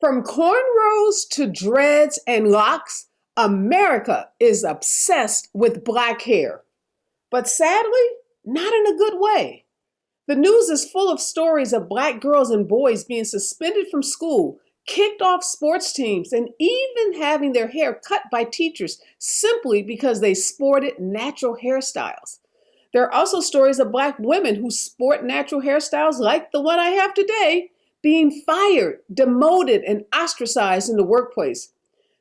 From cornrows to dreads and locks, America is obsessed with black hair. But sadly, not in a good way. The news is full of stories of black girls and boys being suspended from school, kicked off sports teams, and even having their hair cut by teachers simply because they sported natural hairstyles. There are also stories of black women who sport natural hairstyles like the one I have today, being fired, demoted, and ostracized in the workplace.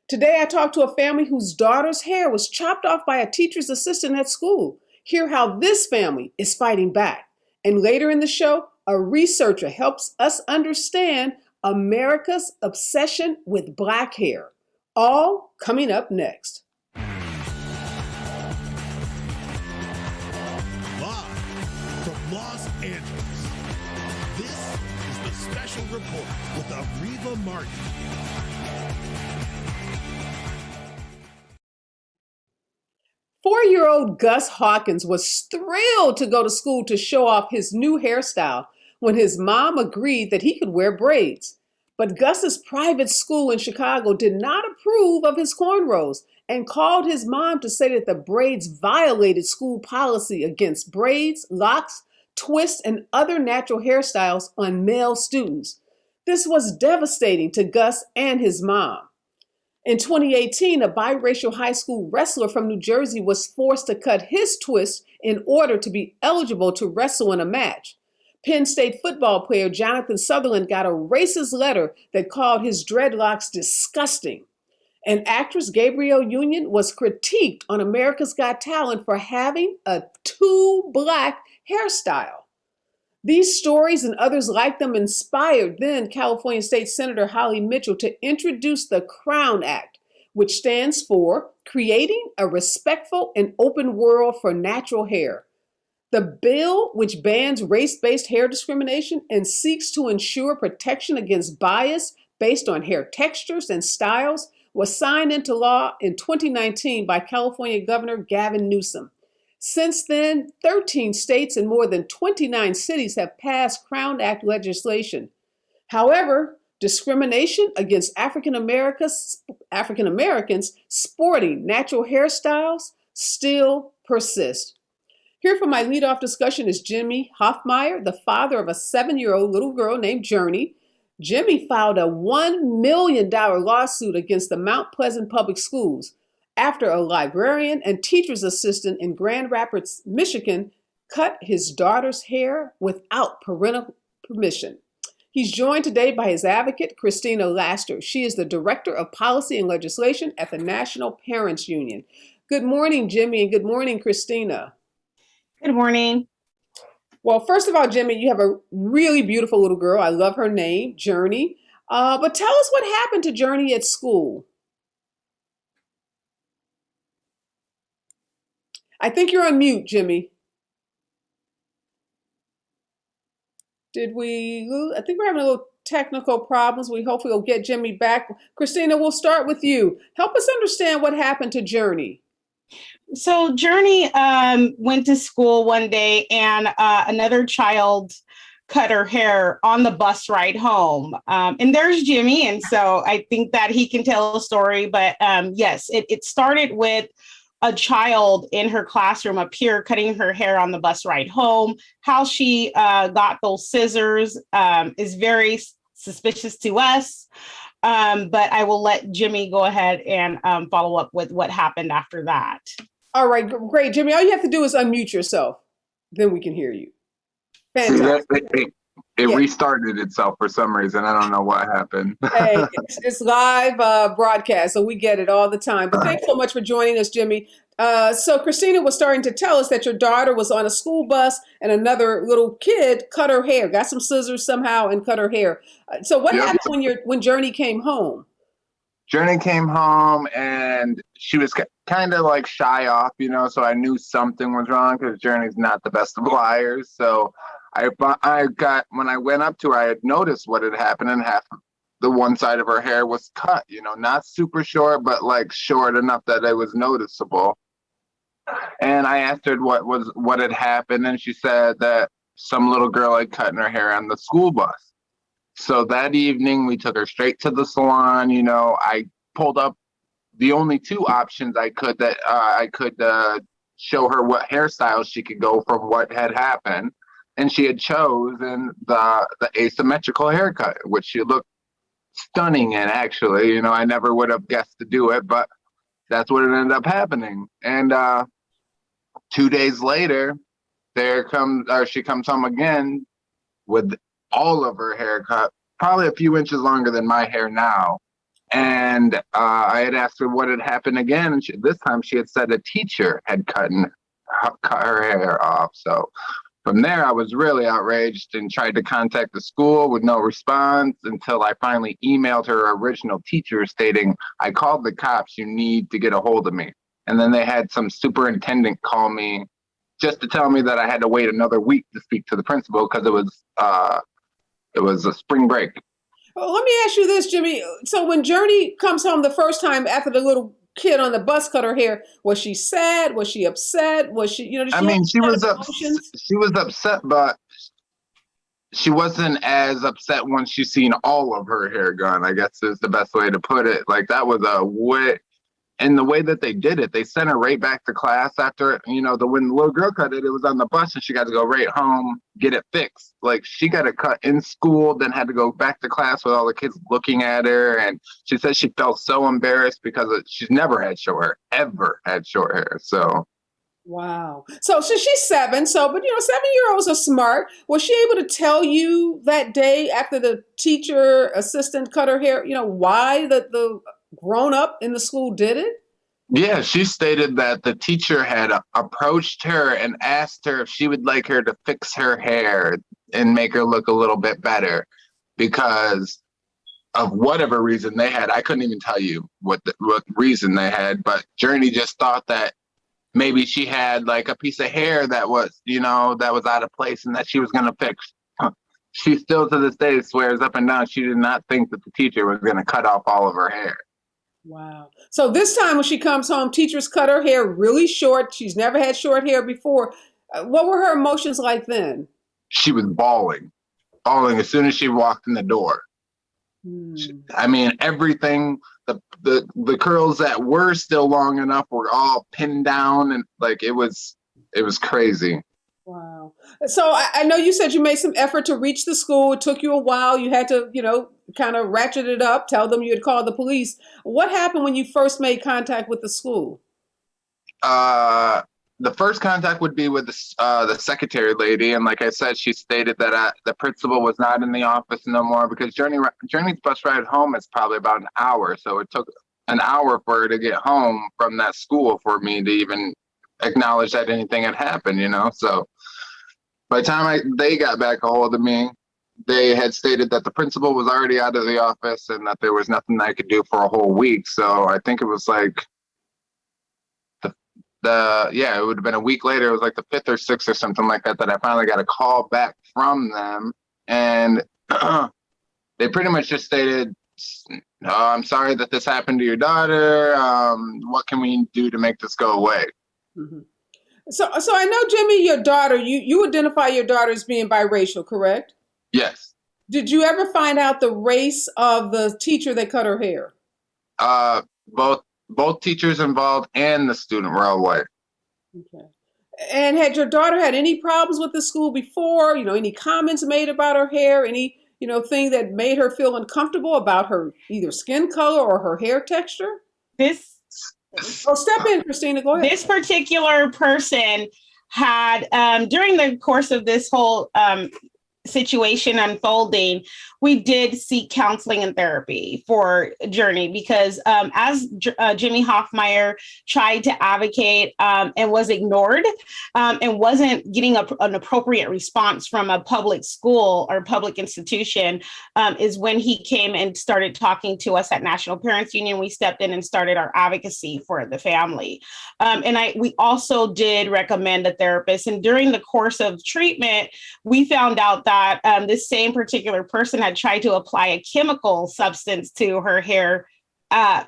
Today, I talked to a family whose daughter's hair was chopped off by a teacher's assistant at school. Hear how this family is fighting back. And later in the show, a researcher helps us understand America's obsession with black hair. All coming up next. Live from Los Angeles, this is the Special Report with Areva Martin. Four-year-old Gus Hawkins was thrilled to go to school to show off his new hairstyle when his mom agreed that he could wear braids. But Gus's private school in Chicago did not approve of his cornrows and called his mom to say that the braids violated school policy against braids, locks, twists, and other natural hairstyles on male students. This was devastating to Gus and his mom. In 2018, a biracial high school wrestler from New Jersey was forced to cut his twist in order to be eligible to wrestle in a match. Penn State football player Jonathan Sutherland got a racist letter that called his dreadlocks disgusting. And actress Gabrielle Union was critiqued on America's Got Talent for having a too black hairstyle. These stories and others like them inspired then California State Senator Holly Mitchell to introduce the Crown Act, which stands for Creating a Respectful and Open World for Natural Hair. The bill, which bans race-based hair discrimination and seeks to ensure protection against bias based on hair textures and styles, was signed into law in 2019 by California Governor Gavin Newsom. Since then, 13 states and more than 29 cities have passed Crown Act legislation. However, discrimination against African Americans sporting natural hairstyles still persists. Here for my leadoff discussion is Jimmy Hoffmeyer, the father of a 7-year-old little girl named Journey. Jimmy filed a $1 million lawsuit against the Mount Pleasant Public Schools after a librarian and teacher's assistant in Grand Rapids, Michigan, cut his daughter's hair without parental permission. He's joined today by his advocate, Christina Laster. She is the Director of Policy and Legislation at the National Parents Union. Good morning, Jimmy, and good morning, Christina. Good morning. Well, first of all, Jimmy, you have a really beautiful little girl. I love her name, Journey. But tell us what happened to Journey at school. I think you're on mute, Jimmy. Did we lose? I think we're having a little technical problems. We hopefully will get Jimmy back. Christina, we'll start with you. Help us understand what happened to Journey. So Journey went to school one day and another child cut her hair on the bus ride home. And there's Jimmy. And so I think that he can tell a story. But yes, it started with a child in her classroom up here cutting her hair on the bus ride home. How she got those scissors is very suspicious to us. But I will let Jimmy go ahead and follow up with what happened after that. All right, great, Jimmy. All you have to do is unmute yourself. Then we can hear you. Fantastic. It restarted itself for some reason. I don't know what happened. Hey, it's live broadcast, so we get it all the time. But thanks so much for joining us, Jimmy. So Christina was starting to tell us that your daughter was on a school bus and another little kid cut her hair, got some scissors somehow and cut her hair. So what happened when Journey came home? Journey came home and she was kind of like shy off, so I knew something was wrong because Journey's not the best of liars. So when I went up to her, I had noticed what had happened, and half the one side of her hair was cut, not super short, but like short enough that it was noticeable. And I asked her what had happened, and she said that some little girl had cut her hair on the school bus. So that evening, we took her straight to the salon. You know, I pulled up the only two options I could show her what hairstyles she could go from what had happened, and she had chosen the asymmetrical haircut, which she looked stunning in. Actually, you know, I never would have guessed to do it, but that's what ended up happening. And 2 days later, she comes home again with all of her hair cut, probably a few inches longer than my hair now. And I had asked her what had happened again. And this time she had said a teacher had cut her hair off. So from there, I was really outraged and tried to contact the school with no response until I finally emailed her original teacher stating, I called the cops, you need to get a hold of me. And then they had some superintendent call me just to tell me that I had to wait another week to speak to the principal because it was a spring break. Well, let me ask you this, Jimmy. So when Journey comes home the first time after the little kid on the bus cut her hair, was she sad? Was she upset? Was she, you know, she was upset, but she wasn't as upset when she seen all of her hair gone, I guess is the best way to put it. Like, that was and the way that they did it, they sent her right back to class after, you know, when the little girl cut it, it was on the bus and she got to go right home, get it fixed. Like, she got it cut in school, then had to go back to class with all the kids looking at her. And she said she felt so embarrassed because she's never had short hair, ever had short hair. So. Wow. So she's 7. So, but, you know, 7-year-olds are smart. Was she able to tell you that day after the teacher assistant cut her hair, you know, why the grown up in the school did it? Yeah, she stated that the teacher had approached her and asked her if she would like her to fix her hair and make her look a little bit better because of whatever reason they had. I couldn't even tell you what reason they had, but Journey just thought that maybe she had like a piece of hair that was, you know, that was out of place and that she was going to fix. She still to this day swears up and down she did not think that the teacher was going to cut off all of her hair. Wow. So this time when she comes home, teachers cut her hair really short. She's never had short hair before. What were her emotions like then? She was bawling as soon as she walked in the door. I mean, everything, the curls that were still long enough were all pinned down, and like it was crazy. Wow. So I know you said you made some effort to reach the school. It took you a while. You had to, you know, kind of ratchet it up, tell them you had called the police. What happened when you first made contact with the school? The first contact would be with the secretary lady, and like I said, she stated that the principal was not in the office no more because Journey's bus ride home is probably about an hour, so it took an hour for her to get home from that school for me to even acknowledge that anything had happened, you know. So by the time they got back a hold of me, they had stated that the principal was already out of the office and that there was nothing I could do for a whole week. So I think it was like it would have been a week later. It was like the 5th or 6th or something like that I finally got a call back from them, and they pretty much just stated, I'm sorry that this happened to your daughter. What can we do to make this go away? Mm-hmm. So I know, Jimmy, your daughter, you identify your daughter as being biracial, correct? Yes. Did you ever find out the race of the teacher that cut her hair? Both teachers involved and the student were all white. Okay. And had your daughter had any problems with the school before? You know, any comments made about her hair? Any, you know, thing that made her feel uncomfortable about her either skin color or her hair texture? Step in, Christina. Go ahead. This particular person had, during the course of this whole situation unfolding, we did seek counseling and therapy for Journey because as Jimmy Hoffmeyer tried to advocate and was ignored and wasn't getting an appropriate response from a public school or public institution, is when he came and started talking to us at National Parents Union. We stepped in and started our advocacy for the family. We also did recommend a therapist. And during the course of treatment, we found out that this same particular person had tried to apply a chemical substance to her hair at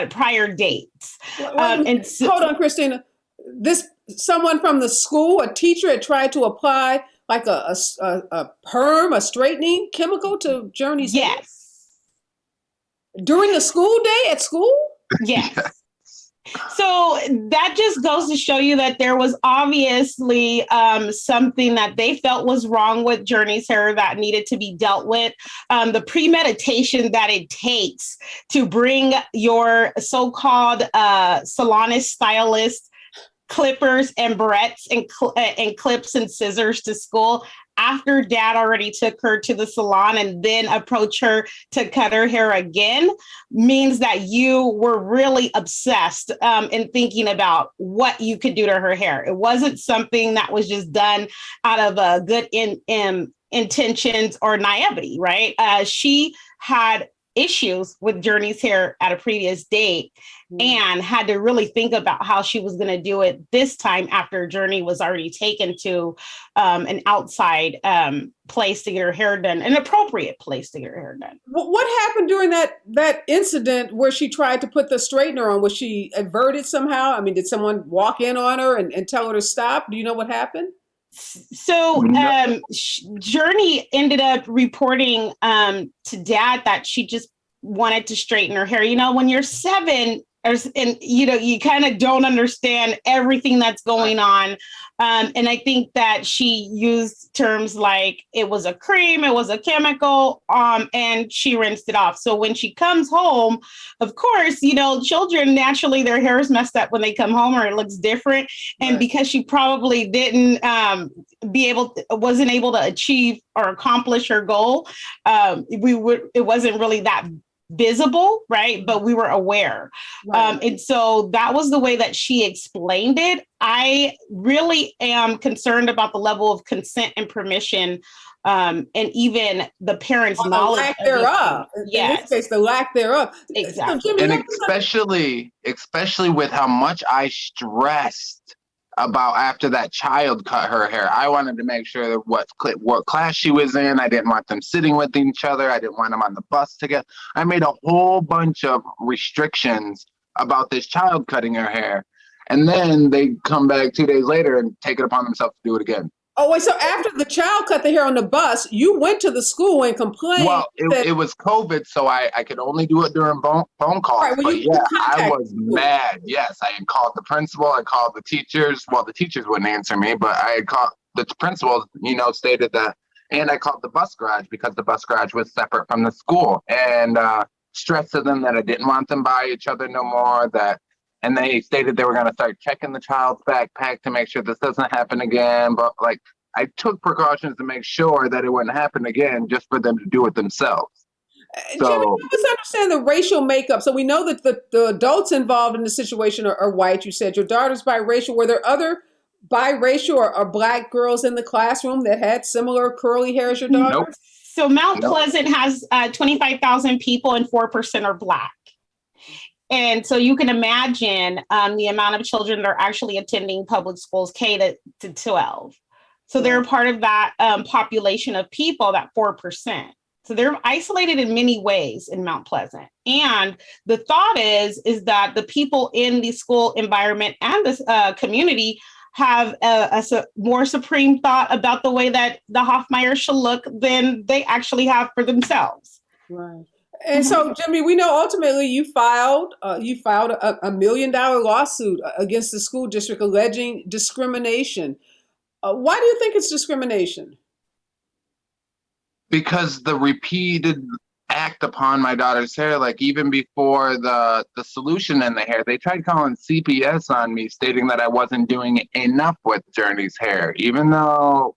prior dates. Hold on, Christina. This someone from the school, a teacher, had tried to apply like a perm, a straightening chemical to Journey's hair Yes. during a school day at school? Yes. Yeah. So that just goes to show you that there was obviously something that they felt was wrong with Journey's hair that needed to be dealt with. The premeditation that it takes to bring your so-called salonist, stylist, clippers and barrettes and clips and scissors to school after dad already took her to the salon and then approach her to cut her hair again means that you were really obsessed in thinking about what you could do to her hair. It wasn't something that was just done out of good intentions or naivety, right? She had issues with Journey's hair at a previous date and had to really think about how she was going to do it this time after Journey was already taken to an outside place to get her hair done, an appropriate place to get her hair done. What happened during that incident where she tried to put the straightener on? Was she averted somehow? I mean, did someone walk in on her and tell her to stop? Do you know what happened? So Journey ended up reporting to dad that she just wanted to straighten her hair. You know, when you're 7 and, you know, you kind of don't understand everything that's going on. And I think that she used terms like it was a cream, it was a chemical, and she rinsed it off. So when she comes home, of course, you know, children, naturally, their hair is messed up when they come home or it looks different. And because she probably wasn't able to achieve or accomplish her goal, it wasn't really that visible, right? But we were aware. Right. And so that was the way that she explained it. I really am concerned about the level of consent and permission and even the parents' knowledge. The lack thereof. Yes. In this case, the lack thereof. Exactly. So, Jimmy, And especially with how much I stressed about after that child cut her hair. I wanted to make sure that what class she was in. I didn't want them sitting with each other. I didn't want them on the bus together. I made a whole bunch of restrictions about this child cutting her hair. And then they come back 2 days later and take it upon themselves to do it again. Oh, wait, so after the child cut the hair on the bus, you went to the school and complained? Well, it was COVID, so I could only do it during phone calls. Right, well, but yeah, I was mad. Yes, I had called the principal. I called the teachers. Well, the teachers wouldn't answer me, but I had called the principal, you know, stated that. And I called the bus garage because the bus garage was separate from the school. And stressed to them that I didn't want them by each other no more, and they stated they were going to start checking the child's backpack to make sure this doesn't happen again. But like, I took precautions to make sure that it wouldn't happen again, just for them to do it themselves. So, Jimmy, let's understand the racial makeup. So we know that the adults involved in the situation are white. You said your daughter's biracial. Were there other biracial or Black girls in the classroom that had similar curly hair as your daughter? Nope. So Mount Pleasant has 25,000 people and 4% are Black. And so you can imagine the amount of children that are actually attending public schools K to 12. So they're part of that population of people, that 4%. So they're isolated in many ways in Mount Pleasant. And the thought is that the people in the school environment and the community have a more supreme thought about the way that the Hoffmeier should look than they actually have for themselves. Right. And so, Jimmy, we know ultimately you filed a $1 million lawsuit against the school district alleging discrimination. Why do you think it's discrimination? Because the repeated act upon my daughter's hair, like even before the solution in the hair, they tried calling CPS on me, stating that I wasn't doing enough with Journey's hair, even though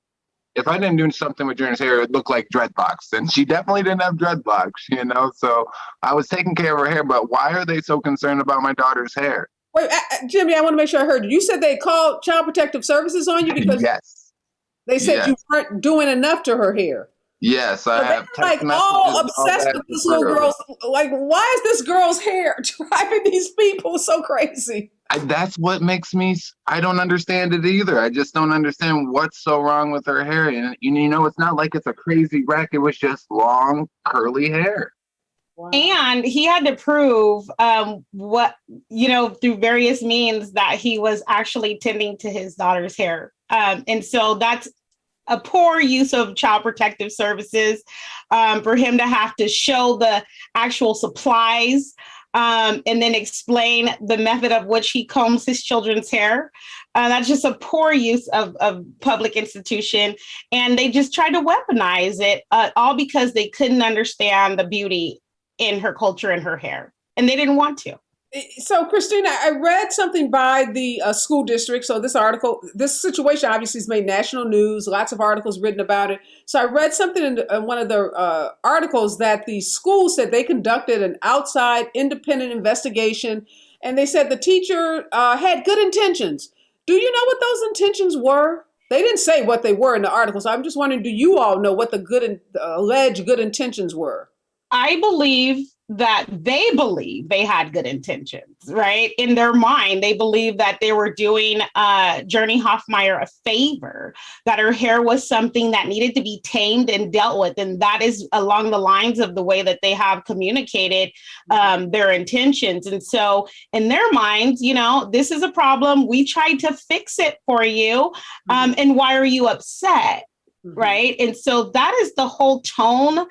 if I didn't do something with Journey's hair, it looked like dreadlocks, and she definitely didn't have dreadlocks, you know? So I was taking care of her hair, but why are they so concerned about my daughter's hair? Wait, Jimmy, I want to make sure I heard you. You said they called Child Protective Services on you because yes. They said you weren't doing enough to her hair. Yes, I have. Like all obsessed with this little girl's. Like, why is this girl's hair driving these people so crazy? That's what makes me. I don't understand it either. I just don't understand what's so wrong with her hair. And you know, it's not like it's a crazy wreck. It was just long, curly hair. Wow. And he had to prove through various means that he was actually tending to his daughter's hair. And so that's a poor use of child protective services, for him to have to show the actual supplies, and then explain the method of which he combs his children's hair. That's just a poor use of public institution. And they just tried to weaponize it, all because they couldn't understand the beauty in her culture and her hair. And they didn't want to. So, Christina, I read something by the school district. So this situation obviously has made national news, lots of articles written about it. So I read something in one of the articles that the school said they conducted an outside independent investigation. And they said the teacher had good intentions. Do you know what those intentions were? They didn't say what they were in the article. So I'm just wondering, do you all know what the alleged good intentions were? I believe that they had good intentions, right? In their mind, they believe that they were doing Journey Hoffmeyer a favor, that her hair was something that needed to be tamed and dealt with. And that is along the lines of the way that they have communicated their intentions. And so in their minds, this is a problem. We tried to fix it for you. And why are you upset? Mm-hmm. Right. And so that is the whole tone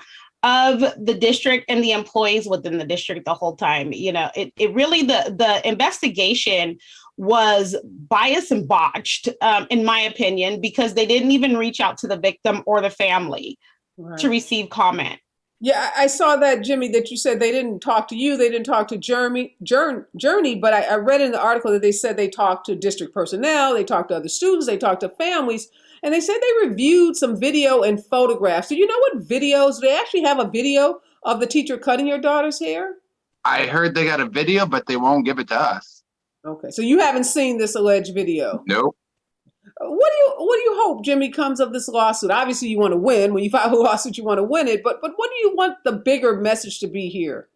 of the district and the employees within the district the whole time. It really, the investigation was biased and botched, in my opinion, because they didn't even reach out to the victim or the family to receive comment. Yeah, I saw that, Jimmy, that you said they didn't talk to you, they didn't talk to Journey, but I read in the article that they said they talked to district personnel, they talked to other students, they talked to families, and they said they reviewed some video and photographs. Do you know what videos? Do they actually have a video of the teacher cutting your daughter's hair? I heard they got a video, but they won't give it to us. Okay, so you haven't seen this alleged video? Nope. What do you hope, Jimmy, comes of this lawsuit? Obviously, you want to win. When you file a lawsuit, you want to win it. But what do you want the bigger message to be here?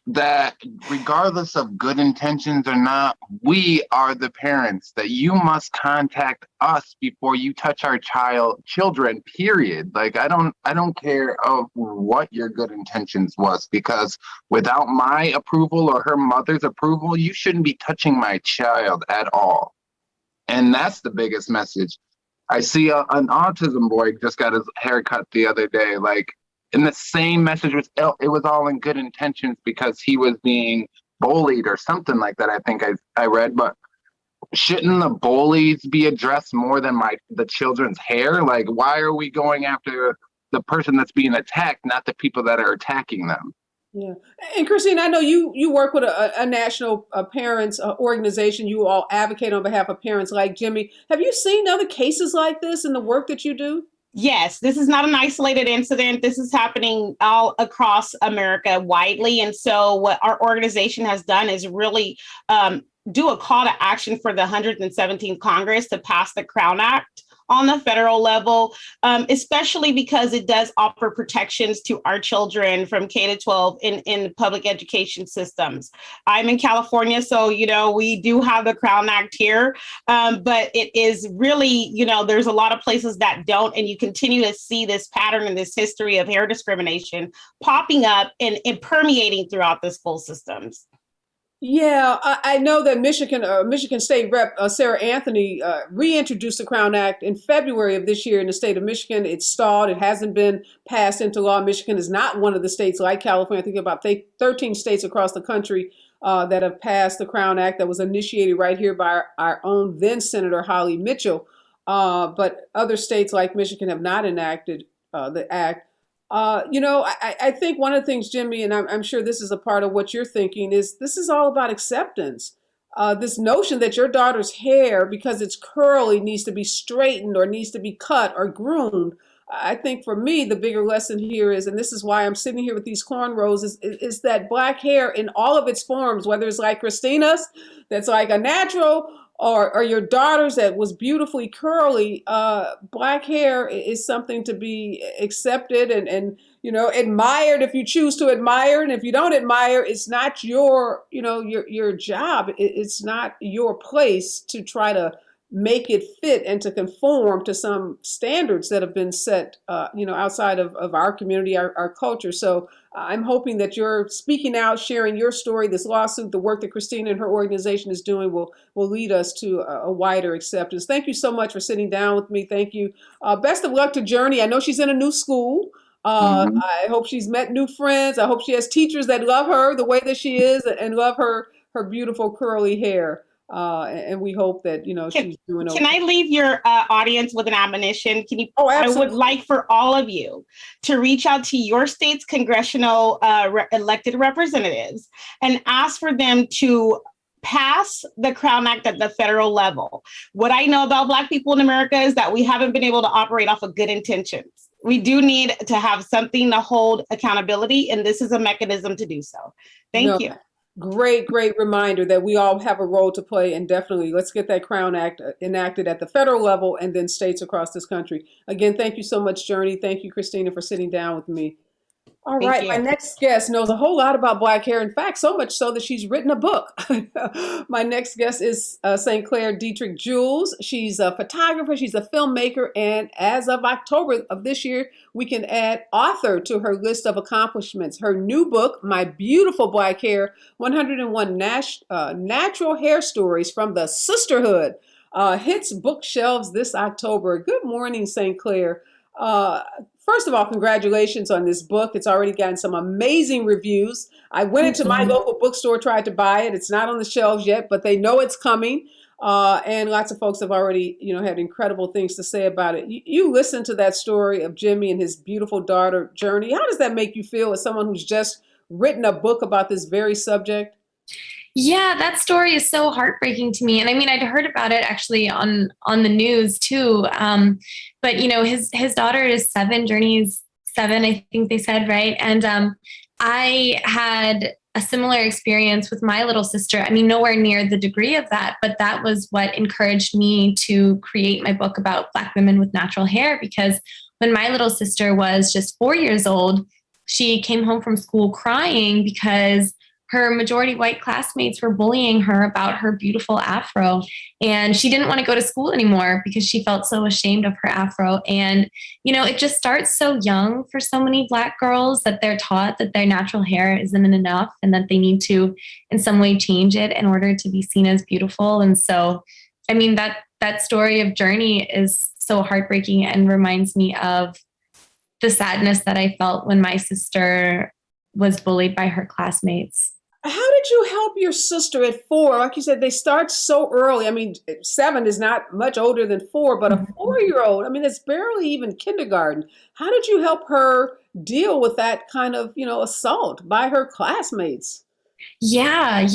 That regardless of good intentions or not, we are the parents, that you must contact us before you touch our children, period. Like, I don't care of what your good intentions was, because without my approval or her mother's approval, you shouldn't be touching my child at all. And that's the biggest message. I see an autism boy just got his hair cut the other day. Like, and the same message was, it was all in good intentions because he was being bullied or something like that. I think I read, but shouldn't the bullies be addressed more than the children's hair? Like, why are we going after the person that's being attacked, not the people that are attacking them? Yeah. And Christine, I know you work with a national parents organization. You all advocate on behalf of parents like Jimmy. Have you seen other cases like this in the work that you do? Yes, this is not an isolated incident. This is happening all across America widely. And so what our organization has done is really do a call to action for the 117th Congress to pass the Crown Act on the federal level, especially because it does offer protections to our children from K to 12 in public education systems. I'm in California, so, we do have the Crown Act here, but it is really, there's a lot of places that don't, and you continue to see this pattern and this history of hair discrimination popping up and permeating throughout the school systems. Yeah, I know that Michigan State Rep Sarah Anthony reintroduced the Crown Act in February of this year in the state of Michigan. It's stalled. It hasn't been passed into law. Michigan is not one of the states like California. I think about 13 states across the country that have passed the Crown Act that was initiated right here by our own then Senator Holly Mitchell. But other states like Michigan have not enacted the act. I think one of the things, Jimmy, and I'm sure this is a part of what you're thinking, is this is all about acceptance. This notion that your daughter's hair, because it's curly, needs to be straightened or needs to be cut or groomed. I think for me, the bigger lesson here is, and this is why I'm sitting here with these cornrows, is that Black hair in all of its forms, whether it's like Christina's, that's like a natural, or your daughter's that was beautifully curly, Black hair is something to be accepted and admired if you choose to admire. And if you don't admire, it's not your job. It's not your place to try to make it fit and to conform to some standards that have been set, outside of our community, our culture. So I'm hoping that you're speaking out, sharing your story, this lawsuit, the work that Christina and her organization is doing will lead us to a wider acceptance. Thank you so much for sitting down with me. Thank you. Best of luck to Journey. I know she's in a new school. I hope she's met new friends. I hope she has teachers that love her the way that she is and love her beautiful curly hair. And we hope that, she's doing okay. Can I leave your audience with an admonition? Oh, I absolutely. would like for all of you to reach out to your state's congressional elected representatives and ask for them to pass the Crown Act at the federal level. What I know about Black people in America is that we haven't been able to operate off of good intentions. We do need to have something to hold accountability, and this is a mechanism to do so. Thank you. Great reminder that we all have a role to play, and definitely let's get that Crown Act enacted at the federal level and then states across this country. Again, thank you so much, Journey. Thank you, Christina, for sitting down with me. All right, my next guest knows a whole lot about Black hair. In fact, so much so that she's written a book. My next guest is St. Clair Detrick-Jules. She's a photographer, she's a filmmaker, and as of October of this year, we can add author to her list of accomplishments. Her new book, My Beautiful Black Hair, 101 Natural Hair Stories from the Sisterhood, hits bookshelves this October. Good morning, St. Clair. First of all, congratulations on this book. It's already gotten some amazing reviews. I went into my local bookstore, tried to buy it. It's not on the shelves yet, but they know it's coming. And lots of folks have already, had incredible things to say about it. You listen to that story of Jimmy and his beautiful daughter, Journey. How does that make you feel as someone who's just written a book about this very subject? Yeah, that story is so heartbreaking to me. And I mean, I'd heard about it actually on the news too. But his daughter is 7, Journey is 7, I think they said, right? And I had a similar experience with my little sister. I mean, nowhere near the degree of that, but that was what encouraged me to create my book about Black women with natural hair, because when my little sister was just 4 years old, she came home from school crying because her majority white classmates were bullying her about her beautiful afro. And she didn't want to go to school anymore because she felt so ashamed of her afro. And, it just starts so young for so many Black girls that they're taught that their natural hair isn't enough and that they need to in some way change it in order to be seen as beautiful. And so, I mean, that story of Journey is so heartbreaking and reminds me of the sadness that I felt when my sister was bullied by her classmates. How did you help your sister at 4? Like you said, they start so early. I mean, 7 is not much older than 4, but a 4-year-old, I mean, it's barely even kindergarten. How did you help her deal with that kind of, assault by her classmates? Yeah.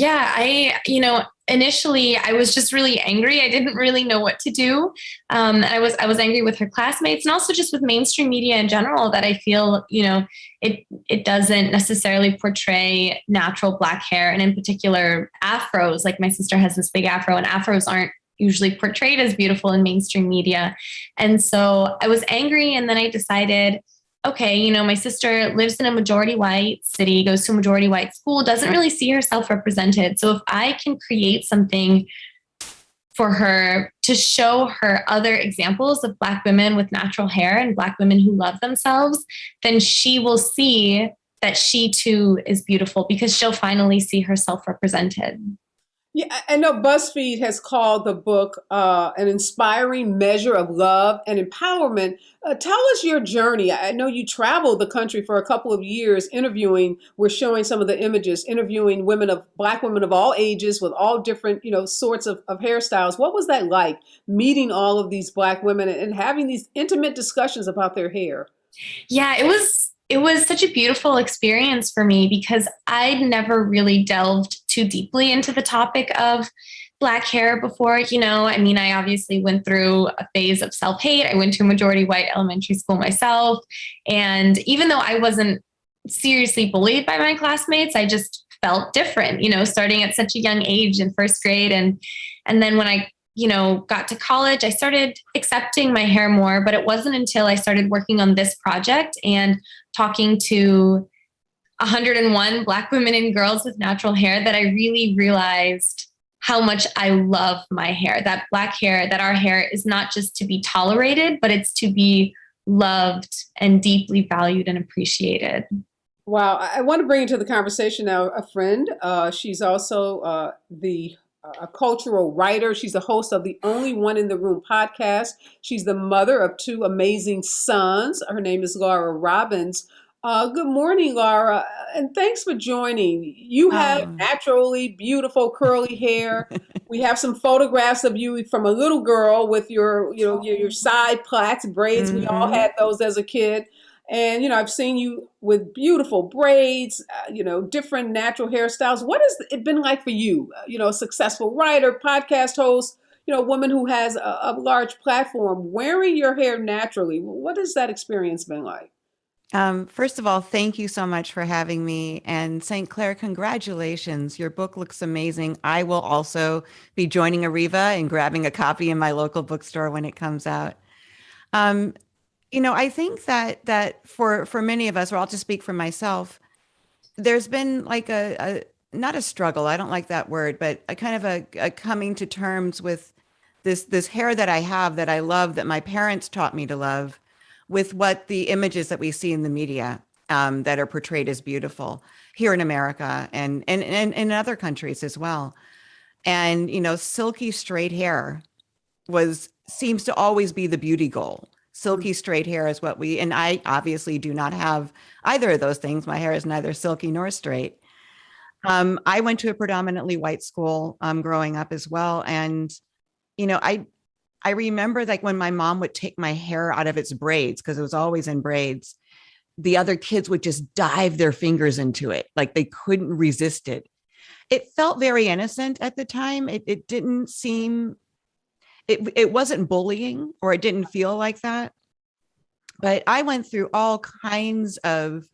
Initially I was just really angry. I didn't really know what to do. And I was angry with her classmates and also just with mainstream media in general that I feel, it doesn't necessarily portray natural Black hair, and in particular afros. Like my sister has this big afro, and afros aren't usually portrayed as beautiful in mainstream media. And so I was angry, and then I decided, okay, my sister lives in a majority white city, goes to a majority white school, doesn't really see herself represented. So if I can create something for her to show her other examples of Black women with natural hair and Black women who love themselves, then she will see that she too is beautiful because she'll finally see herself represented. Yeah, I know BuzzFeed has called the book an inspiring measure of love and empowerment. Tell us your journey. I know you traveled the country for a couple of years interviewing. We're showing some of the images, interviewing Black women of all ages with all different, sorts of hairstyles. What was that like, meeting all of these Black women and having these intimate discussions about their hair? Yeah, it was such a beautiful experience for me because I'd never really delved too deeply into the topic of Black hair before. I obviously went through a phase of self-hate. I went to a majority white elementary school myself. And even though I wasn't seriously bullied by my classmates, I just felt different, starting at such a young age in first grade. And then when I got to college, I started accepting my hair more, but it wasn't until I started working on this project and talking to 101 Black women and girls with natural hair that I really realized how much I love my hair, that black hair, that our hair is not just to be tolerated, but it's to be loved and deeply valued and appreciated. Wow. I want to bring into the conversation now a friend. She's also a cultural writer. She's the host of the Only One in the Room podcast. She's the mother of two amazing sons. Her name is Laura Robbins. Good morning, Laura, and thanks for joining. You have naturally beautiful curly hair. We have some photographs of you from a little girl with your side plaits, braids. We all had those as a kid. And, I've seen you with beautiful braids, different natural hairstyles. What has it been like for you? A successful writer, podcast host, a woman who has a large platform, wearing your hair naturally. What has that experience been like? First of all, thank you so much for having me. And St. Clair, congratulations. Your book looks amazing. I will also be joining Areva and grabbing a copy in my local bookstore when it comes out. I think that for many of us, or I'll just speak for myself, there's been like not a struggle, I don't like that word, but a kind of a coming to terms with this hair that I have, that I love, that my parents taught me to love, with what the images that we see in the media that are portrayed as beautiful here in America and in other countries as well. And, silky straight hair seems to always be the beauty goal. Silky straight hair is what and I obviously do not have either of those things. My hair is neither silky nor straight. I went to a predominantly white school growing up as well. And, I remember like when my mom would take my hair out of its braids, because it was always in braids, the other kids would just dive their fingers into it. Like they couldn't resist it. It felt very innocent at the time. It didn't seem, it wasn't bullying, or it didn't feel like that. But I went through all kinds of,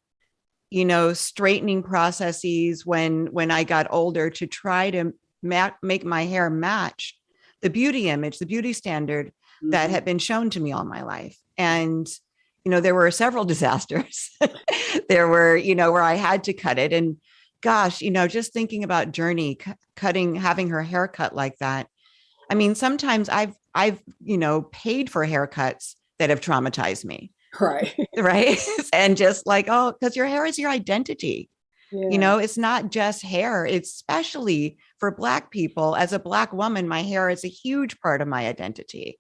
straightening processes when I got older to try to make my hair match the beauty image, the beauty standard that had been shown to me all my life. And, there were several disasters. There were, where I had to cut it. And gosh, just thinking about Journey having her hair cut like that. I mean, sometimes I've paid for haircuts that have traumatized me. Right. Right. And just like, because your hair is your identity. Yeah. It's not just hair. It's especially for Black people. As a Black woman, my hair is a huge part of my identity.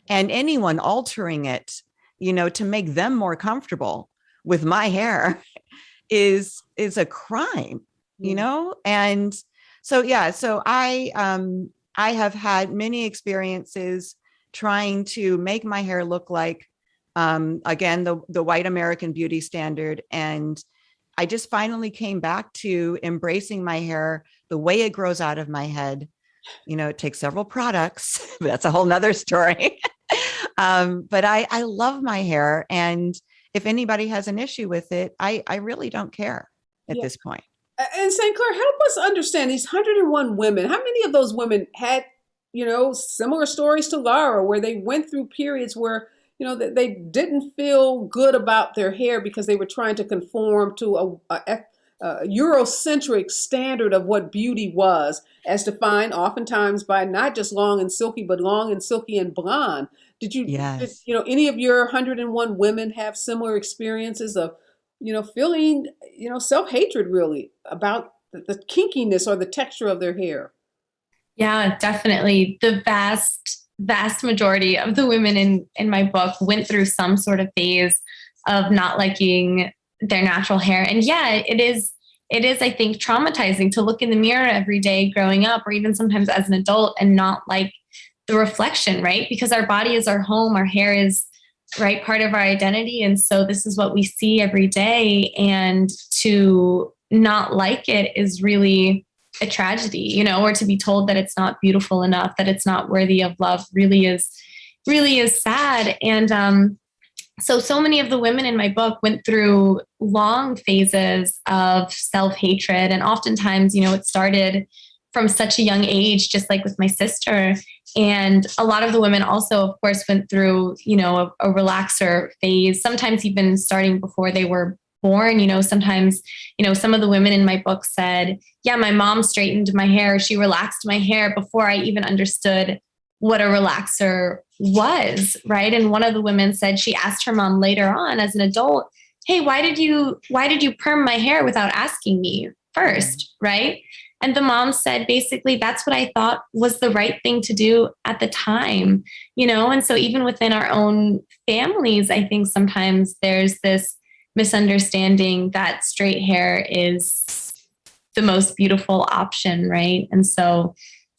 And anyone altering it, to make them more comfortable with my hair is a crime, And so I have had many experiences trying to make my hair look like, again, the white American beauty standard. And I just finally came back to embracing my hair the way it grows out of my head. It takes several products, but that's a whole nother story. But I love my hair. And if anybody has an issue with it, I really don't care at this point. And St. Clair, help us understand these 101 women. How many of those women had, similar stories to Laura, where they went through periods where, that they didn't feel good about their hair because they were trying to conform to a Eurocentric standard of what beauty was, as defined oftentimes by not just long and silky, but long and silky and blonde. Did any of your 101 women have similar experiences of, feeling, self-hatred really about the kinkiness or the texture of their hair? Yeah, definitely. The vast majority of the women in my book went through some sort of phase of not liking their natural hair. And yeah, it is, I think, traumatizing to look in the mirror every day growing up, or even sometimes as an adult, and not like the reflection, right? Because our body is our home, our hair is, right, part of our identity. And so this is what we see every day. And to not like it is really a tragedy, or to be told that it's not beautiful enough, that it's not worthy of love, really is sad. And so many of the women in my book went through long phases of self-hatred. And oftentimes, it started from such a young age, just like with my sister. And a lot of the women also, of course, went through, a relaxer phase, sometimes even starting before they were born, sometimes, some of the women in my book said, yeah, my mom straightened my hair. She relaxed my hair before I even understood what a relaxer was, right? And one of the women said she asked her mom later on as an adult, hey, why did you perm my hair without asking me first, right? And the mom said, basically, that's what I thought was the right thing to do at the time, And so even within our own families, I think sometimes there's this misunderstanding that straight hair is the most beautiful option, right? And so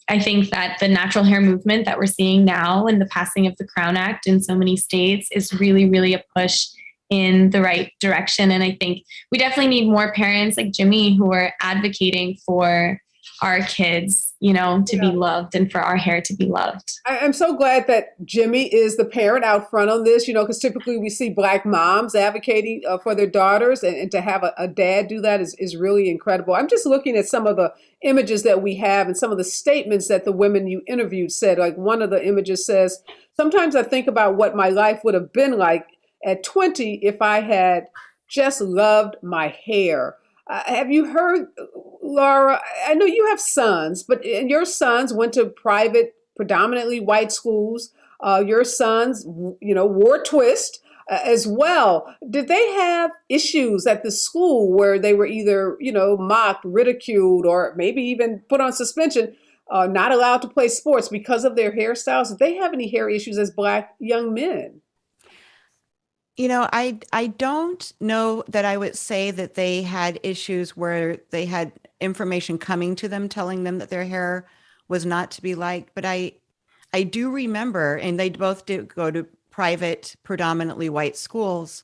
I think that the natural hair movement that we're seeing now and the passing of the Crown Act in so many states is really, really a push in the right direction. And I think we definitely need more parents like Jimmy who are advocating for our kids, to be loved and for our hair to be loved. I'm so glad that Jimmy is the parent out front on this, because typically we see Black moms advocating for their daughters, and to have a dad do that is really incredible. I'm just looking at some of the images that we have and some of the statements that the women you interviewed said. Like one of the images says, sometimes I think about what my life would have been like at 20 if I had just loved my hair. Have you heard, Laura? I know you have sons, and your sons went to private, predominantly white schools. Your sons, wore twist as well. Did they have issues at the school where they were either, mocked, ridiculed, or maybe even put on suspension, not allowed to play sports because of their hairstyles? Did they have any hair issues as Black young men? I don't know that I would say that they had issues where they had information coming to them telling them that their hair was not to be liked. But I do remember, and they both did go to private, predominantly white schools,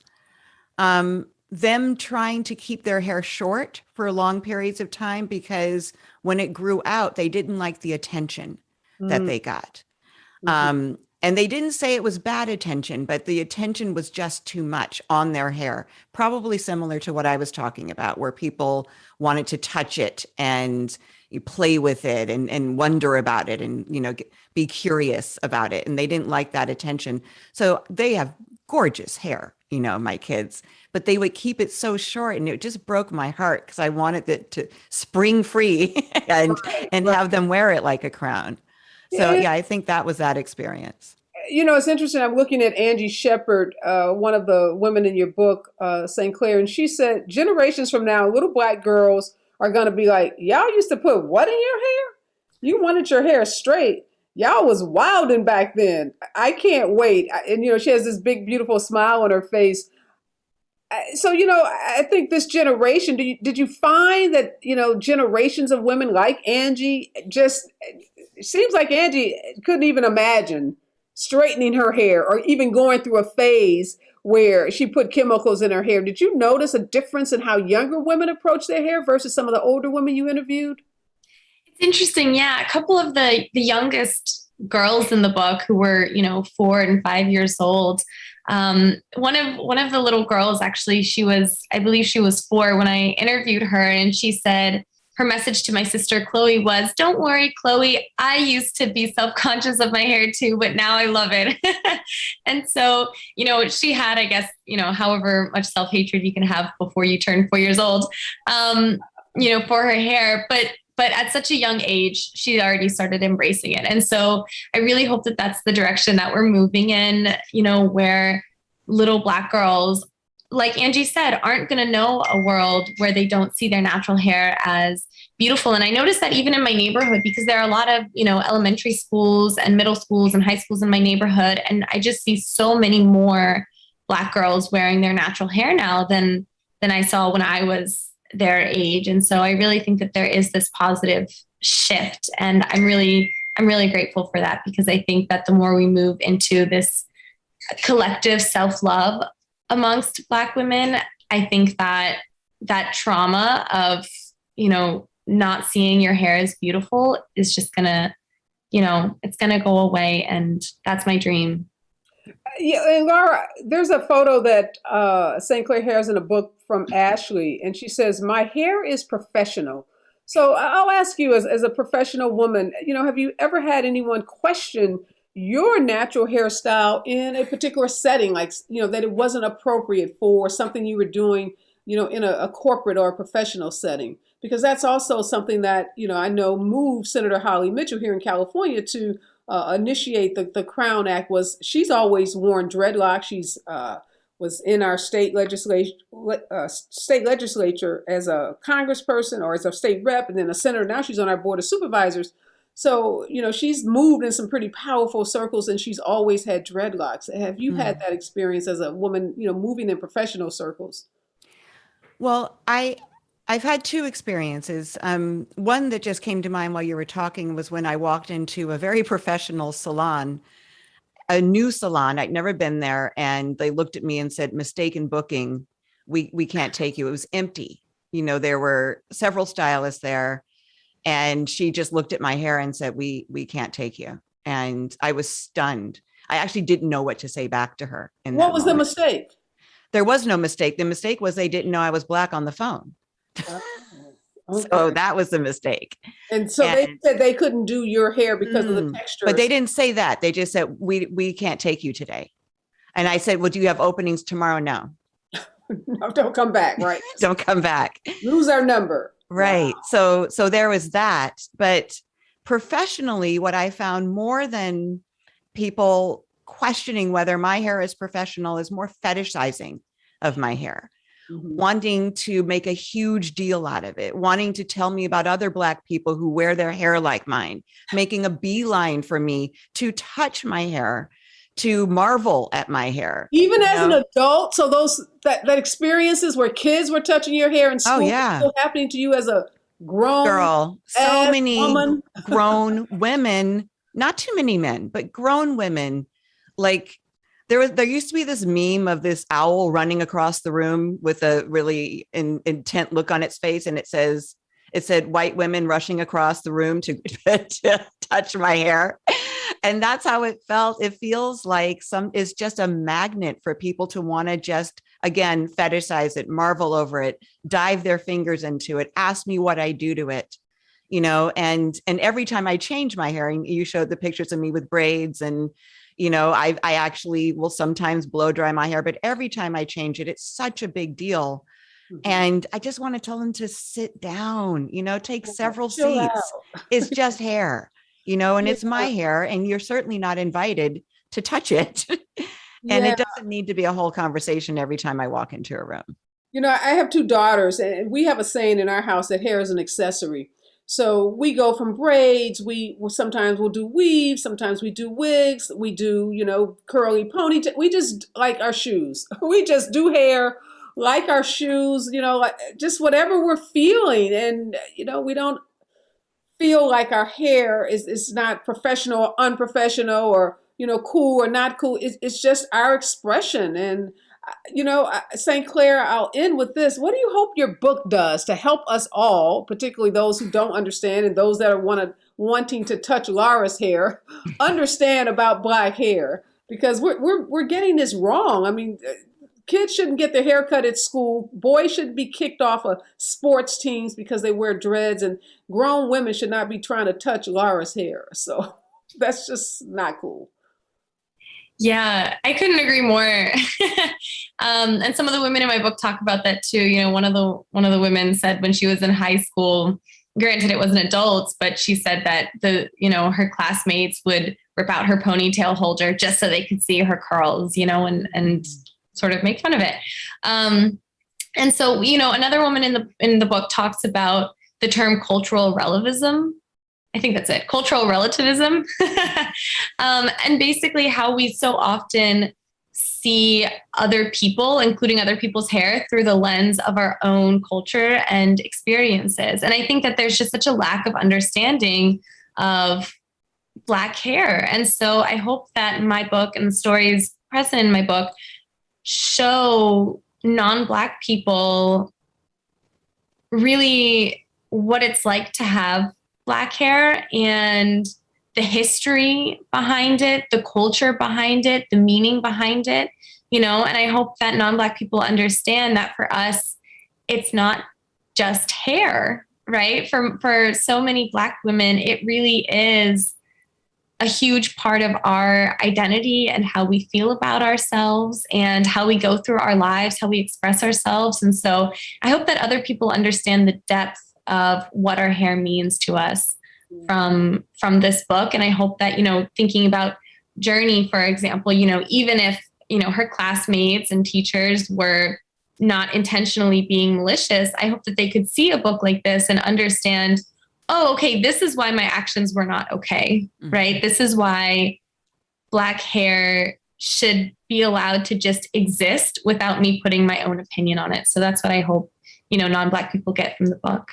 them trying to keep their hair short for long periods of time because when it grew out, they didn't like the attention that they got. And they didn't say it was bad attention, but the attention was just too much on their hair, probably similar to what I was talking about, where people wanted to touch it and you play with it and wonder about it and, be curious about it. And they didn't like that attention. So they have gorgeous hair, my kids, but they would keep it so short and it just broke my heart because I wanted it to spring free and have them wear it like a crown. So yeah, I think that was that experience. It's interesting. I'm looking at Angie Shepard, one of the women in your book, St. Clair, and she said, generations from now, little Black girls are going to be like, y'all used to put what in your hair? You wanted your hair straight. Y'all was wilding back then. I can't wait. And, she has this big, beautiful smile on her face. So, I think this generation, did you find that, generations of women like Angie it seems like Angie couldn't even imagine straightening her hair or even going through a phase where she put chemicals in her hair. Did you notice a difference in how younger women approach their hair versus some of the older women you interviewed? It's interesting. Yeah. A couple of the youngest girls in the book who were, 4 and 5 years old. One of the little girls, actually, I believe she was 4 when I interviewed her, and she said, her message to my sister, Chloe, was, don't worry, Chloe, I used to be self-conscious of my hair too, but now I love it. And so, she had, I guess, however much self-hatred you can have before you turn 4 years old, for her hair. But at such a young age, she already started embracing it. And so I really hope that that's the direction that we're moving in, where little Black girls, like Angie said, aren't going to know a world where they don't see their natural hair as beautiful. And I noticed that even in my neighborhood, because there are a lot of, elementary schools and middle schools and high schools in my neighborhood. And I just see so many more Black girls wearing their natural hair now than I saw when I was their age. And so I really think that there is this positive shift. And I'm really grateful for that, because I think that the more we move into this collective self-love amongst Black women, I think that trauma of, not seeing your hair as beautiful is just gonna, it's gonna go away. And that's my dream. Yeah, and Laura, there's a photo that St. Clair has in a book from Ashley, and she says, my hair is professional. So I'll ask you, as a professional woman, have you ever had anyone question your natural hairstyle in a particular setting, like, that it wasn't appropriate for something you were doing in a corporate or a professional setting. Because that's also something that, I know moved Senator Holly Mitchell here in California to initiate the Crown Act. Was she's always worn dreadlocks. She's was in our state legislature as a congressperson or as a state rep, and then a senator. Now she's on our board of supervisors. So, she's moved in some pretty powerful circles, and she's always had dreadlocks. Have you had that experience as a woman, moving in professional circles? Well, I've had two experiences. One that just came to mind while you were talking was when I walked into a very professional salon, a new salon. I'd never been there. And they looked at me and said, "Mistaken booking. We can't take you." It was empty. There were several stylists there. And she just looked at my hair and said, we can't take you. And I was stunned. I actually didn't know what to say back to her. What was the mistake? There was no mistake. The mistake was they didn't know I was Black on the phone. Oh, okay. So that was the mistake. And so they said they couldn't do your hair because of the texture. But they didn't say that. They just said, we can't take you today. And I said, "Well, do you have openings tomorrow?" "No." No, don't come back, right? Don't come back. Lose our number. Right. Wow. So there was that. But professionally, what I found more than people questioning whether my hair is professional is more fetishizing of my hair, wanting to make a huge deal out of it, wanting to tell me about other Black people who wear their hair like mine, making a beeline for me to touch my hair, to marvel at my hair. Even as an adult, so that experiences where kids were touching your hair in school, still happening to you as a grown girl. So many woman. Grown women, not too many men, but grown women. Like there used to be this meme of this owl running across the room with a really intent look on its face, and it said white women rushing across the room to touch my hair. And that's how it felt. It feels like it's just a magnet for people to want to just, again, fetishize it, marvel over it, dive their fingers into it, ask me what I do to it, and every time I change my hair, and you showed the pictures of me with braids, and, I actually will sometimes blow dry my hair, but every time I change it, it's such a big deal. And I just want to tell them to sit down, take several seats. It's just hair. And it's my hair, and you're certainly not invited to touch it. And it doesn't need to be a whole conversation every time I walk into a room. I have two daughters, and we have a saying in our house that hair is an accessory. So we go from braids, sometimes we'll do weaves, sometimes we do wigs, we do, curly ponytail. We just like our shoes. We just do hair like our shoes, like just whatever we're feeling. And, we don't feel like our hair is not professional or unprofessional or, cool or not cool. It's just our expression. And, St. Clair, I'll end with this. What do you hope your book does to help us all, particularly those who don't understand and those that are wanting to touch Laura's hair, understand about Black hair? Because we're getting this wrong. I mean, kids shouldn't get their hair cut at school. Boys shouldn't be kicked off of sports teams because they wear dreads, and grown women should not be trying to touch Laura's hair. So that's just not cool. Yeah, I couldn't agree more. And some of the women in my book talk about that too. One of the women said when she was in high school, granted it wasn't adults, but she said that her classmates would rip out her ponytail holder just so they could see her curls, and sort of make fun of it. And so, another woman in the book talks about the term cultural relativism. I think that's it. Cultural relativism. And basically how we so often see other people, including other people's hair, through the lens of our own culture and experiences. And I think that there's just such a lack of understanding of Black hair. And so I hope that my book and the stories present in my book show non-Black people really what it's like to have Black hair and the history behind it, the culture behind it, the meaning behind it, and I hope that non-Black people understand that for us, it's not just hair, right? For so many Black women, it really is a huge part of our identity and how we feel about ourselves and how we go through our lives, how we express ourselves. And so I hope that other people understand the depth of what our hair means to us from this book. And I hope that, thinking about Journey, for example, even if, her classmates and teachers were not intentionally being malicious, I hope that they could see a book like this and understand, oh, okay, this is why my actions were not okay, right? This is why Black hair should be allowed to just exist without me putting my own opinion on it. So that's what I hope, non-Black people get from the book.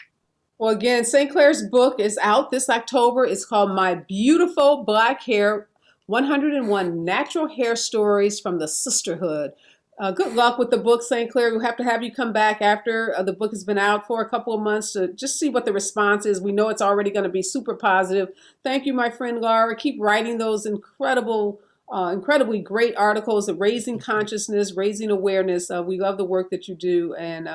Well, again, St. Clair's book is out this October. It's called My Beautiful Black Hair, 101 Natural Hair Stories from the Sisterhood. Good luck with the book, St. Clair. We'll have to have you come back after the book has been out for a couple of months to just see what the response is. We know it's already going to be super positive. Thank you, my friend Laura. Keep writing those incredibly great articles of raising consciousness, raising awareness. We love the work that you do, and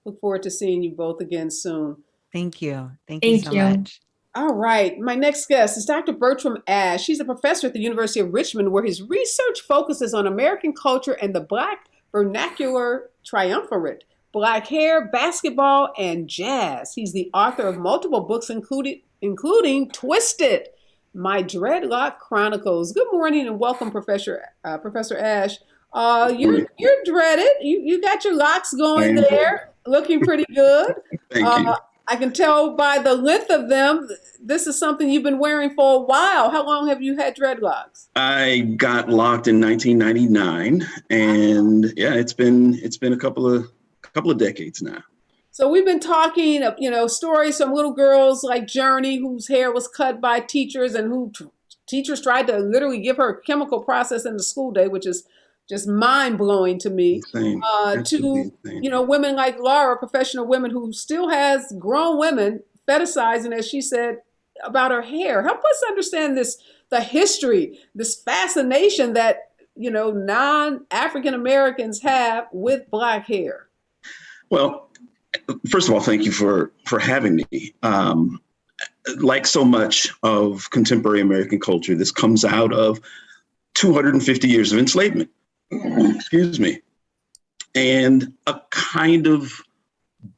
look forward to seeing you both again soon. Thank you. Thank you so much. All right. My next guest is Dr. Bertram Ashe. He's a professor at the University of Richmond, where his research focuses on American culture and the Black vernacular triumvirate, Black hair, basketball, and jazz. He's the author of multiple books, including Twisted, My Dreadlock Chronicles. Good morning and welcome, Professor Ashe. You're dreaded. You got your locks going there, looking pretty good. Thank you. I can tell by the length of them, this is something you've been wearing for a while. How long have you had dreadlocks? I got locked in 1999, and it's been a couple of decades now. So we've been talking, stories from little girls like Journey, whose hair was cut by teachers and who teachers tried to literally give her a chemical process in the school day, which is just mind-blowing to me, to women like Laura, professional women who still has grown women fetishizing, as she said, about her hair. Help us understand the history, this fascination that, non-African Americans have with Black hair. Well, first of all, thank you for having me. Like so much of contemporary American culture, this comes out of 250 years of enslavement. Excuse me, and a kind of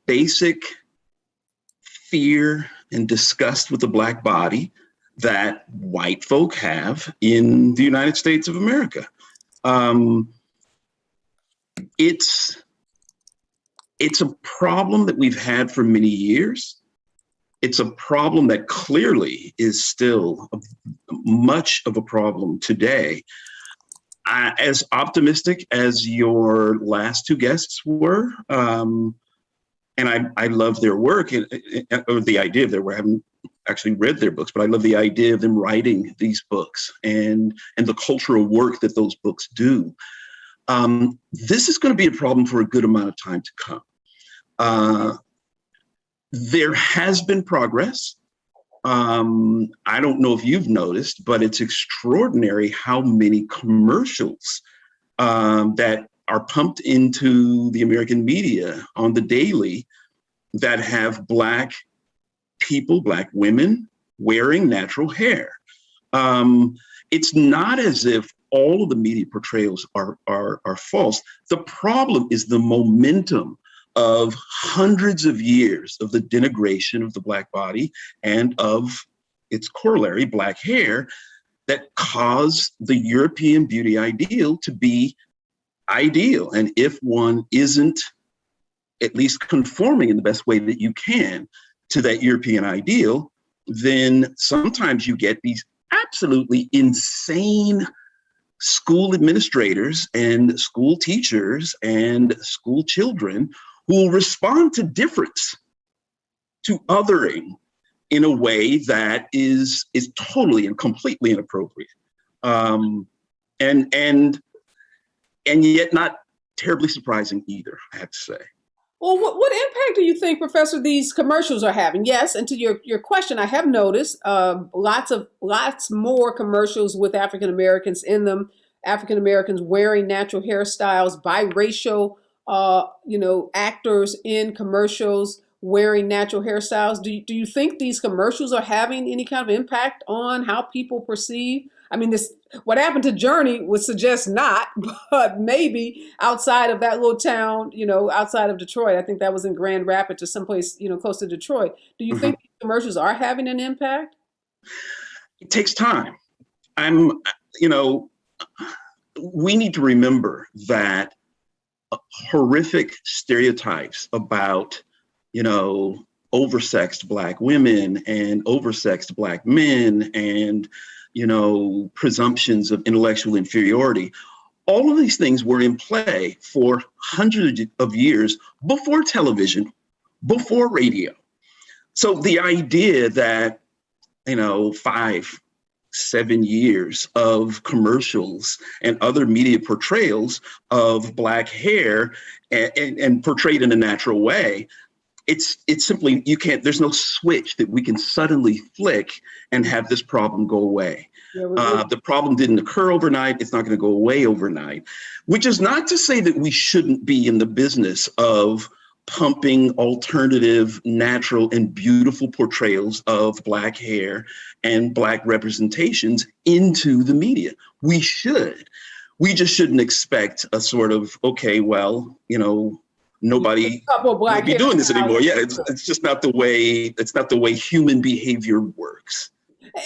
basic fear and disgust with the Black body that white folk have in the United States of America. It's a problem that we've had for many years. It's a problem that clearly is still much of a problem today. As optimistic as your last two guests were, and I love their work, or the idea of their work. I haven't actually read their books, but I love the idea of them writing these books and the cultural work that those books do. This is going to be a problem for a good amount of time to come. There has been progress. I don't know if you've noticed, but it's extraordinary how many commercials that are pumped into the American media on the daily that have Black people, Black women wearing natural hair. It's not as if all of the media portrayals are false. The problem is the momentum of hundreds of years of the denigration of the Black body and of its corollary, Black hair, that caused the European beauty ideal to be ideal. And if one isn't at least conforming in the best way that you can to that European ideal, then sometimes you get these absolutely insane school administrators and school teachers and school children who will respond to difference, to othering in a way that is totally and completely inappropriate, and yet not terribly surprising either, I have to say. Well, what impact do you think, Professor, these commercials are having? Yes, and to your question, I have noticed lots more commercials with African Americans in them. African Americans wearing natural hairstyles, biracial, actors in commercials. wearing natural hairstyles. Do you think these commercials are having any kind of impact on how people perceive? I mean, this what happened to Journey would suggest not, but maybe outside of that little town, outside of Detroit. I think that was in Grand Rapids or someplace, close to Detroit. Do you think these commercials are having an impact? It takes time. We need to remember that horrific stereotypes about, oversexed Black women and oversexed Black men and, presumptions of intellectual inferiority. All of these things were in play for hundreds of years before television, before radio. So the idea that, 5-7 years of commercials and other media portrayals of Black hair and portrayed in a natural way, it's simply, there's no switch that we can suddenly flick and have this problem go away. The problem didn't occur overnight. It's not going to go away overnight, which is not to say that we shouldn't be in the business of pumping alternative, natural, and beautiful portrayals of Black hair and Black representations into the media. We should. We just shouldn't expect a sort of, nobody will be doing this anymore. Yeah, it's just not the way human behavior works.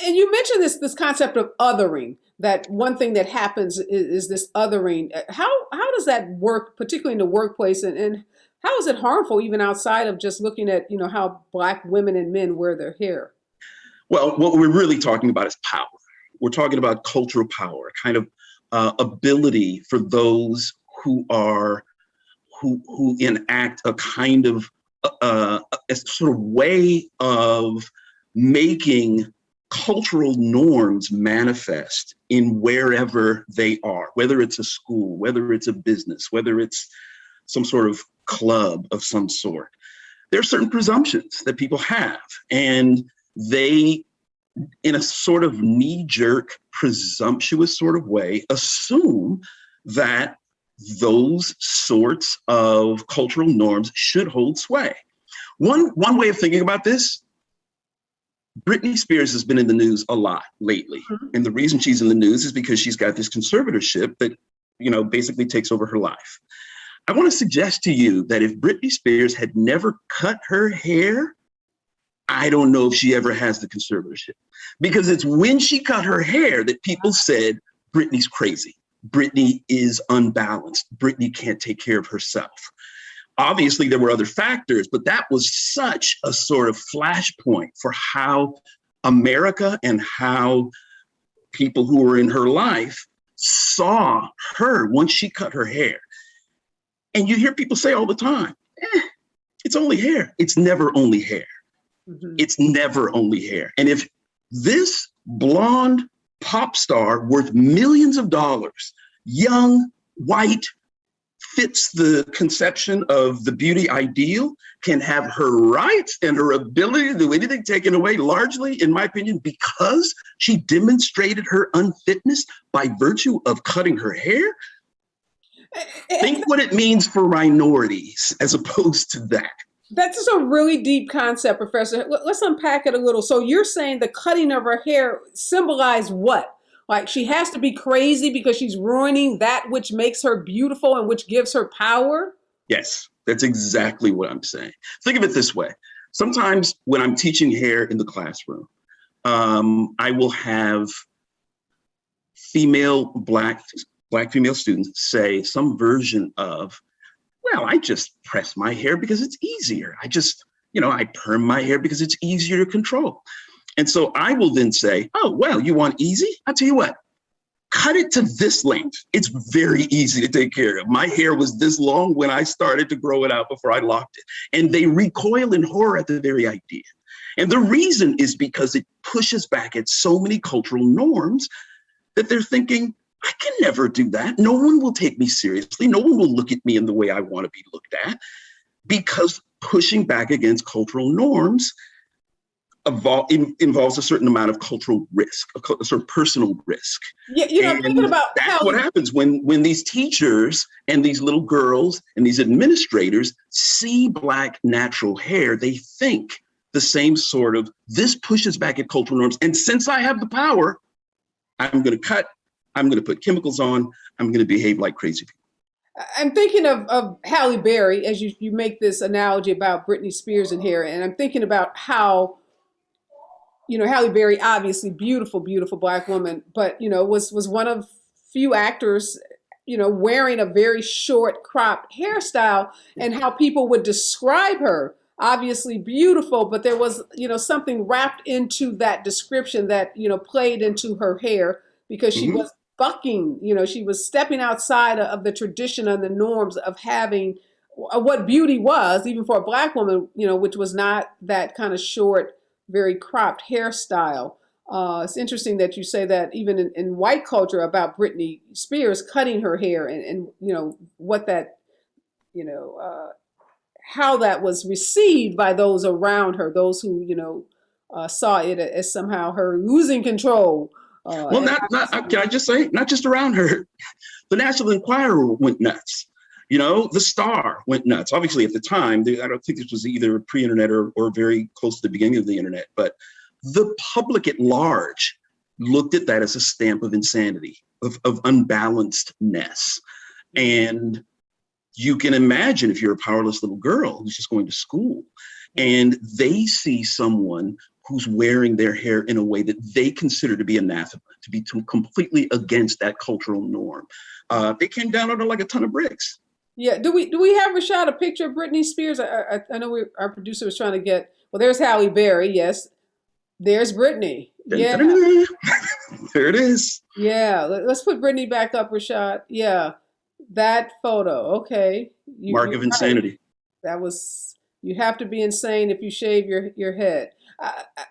And you mentioned this concept of othering, that one thing that happens is this othering. How does that work, particularly in the workplace, and how is it harmful even outside of just looking at, how Black women and men wear their hair? Well, what we're really talking about is power. We're talking about cultural power, kind of ability for those who enact a kind of a sort of way of making cultural norms manifest in wherever they are, whether it's a school, whether it's a business, whether it's some sort of club of some sort. There are certain presumptions that people have, and they, in a sort of knee-jerk, presumptuous sort of way, assume that those sorts of cultural norms should hold sway. One way of thinking about this, Britney Spears has been in the news a lot lately. And the reason she's in the news is because she's got this conservatorship that, basically takes over her life. I want to suggest to you that if Britney Spears had never cut her hair, I don't know if she ever has the conservatorship. Because it's when she cut her hair that people said, Britney's crazy. Britney is unbalanced. Britney can't take care of herself. Obviously, there were other factors, but that was such a sort of flashpoint for how America and how people who were in her life saw her once she cut her hair. And you hear people say all the time, it's only hair. It's never only hair. It's never only hair. And if this blonde pop star worth millions of dollars, young, white, fits the conception of the beauty ideal, can have her rights and her ability to do anything taken away, largely, in my opinion, because she demonstrated her unfitness by virtue of cutting her hair. Think what it means for minorities as opposed to that. That's just a really deep concept, Professor. Let's unpack it a little. So you're saying the cutting of her hair symbolized what? Like she has to be crazy because she's ruining that which makes her beautiful and which gives her power? Yes, that's exactly what I'm saying. Think of it this way. Sometimes when I'm teaching hair in the classroom, I will have black female students say some version of, well, I just press my hair because it's easier. I perm my hair because it's easier to control. And so I will then say, oh, well, you want easy? I'll tell you what, cut it to this length. It's very easy to take care of. My hair was this long when I started to grow it out before I locked it. And they recoil in horror at the very idea. And the reason is because it pushes back at so many cultural norms that they're thinking, I can never do that. No one will take me seriously. No one will look at me in the way I want to be looked at, because pushing back against cultural norms involves a certain amount of cultural risk, a sort of personal risk. Yeah, you know, I'm thinking about that's what happens when these teachers and these little girls and these administrators see Black natural hair. They think the same sort of, this pushes back at cultural norms. And since I have the power, I'm going to cut, I'm going to put chemicals on, I'm going to behave like crazy people. I'm thinking of Halle Berry as you make this analogy about Britney Spears and hair, and I'm thinking about how, you know, Halle Berry, obviously beautiful, beautiful Black woman, but, you know, was one of few actors, you know, wearing a very short cropped hairstyle, and how people would describe her. Obviously beautiful, but there was, you know, something wrapped into that description that, you know, played into her hair, because she was bucking, you know, she was stepping outside of the tradition and the norms of having what beauty was, even for a Black woman, you know, which was not that kind of short, very cropped hairstyle. It's interesting that you say that even in white culture about Britney Spears cutting her hair, and you know, what that, you know, how that was received by those around her, those who, you know, saw it as somehow her losing control. Well, can I just say, not just around her, the National Enquirer went nuts. You know, the Star went nuts. Obviously, at the time, I don't think this was either pre-internet or very close to the beginning of the internet, but the public at large looked at that as a stamp of insanity, of unbalancedness. And you can imagine if you're a powerless little girl who's just going to school and they see someone who's wearing their hair in a way that they consider to be anathema, to be completely against that cultural norm. They came down on her like a ton of bricks. Yeah. Do we have, Rashad, a picture of Britney Spears? I know our producer was trying to get, well, there's Halle Berry. Yes. There's Britney. Yeah. There it is. Yeah. Let's put Britney back up, Rashad. Yeah. That photo. Okay. Mark of insanity. That was, you have to be insane if you shave your head.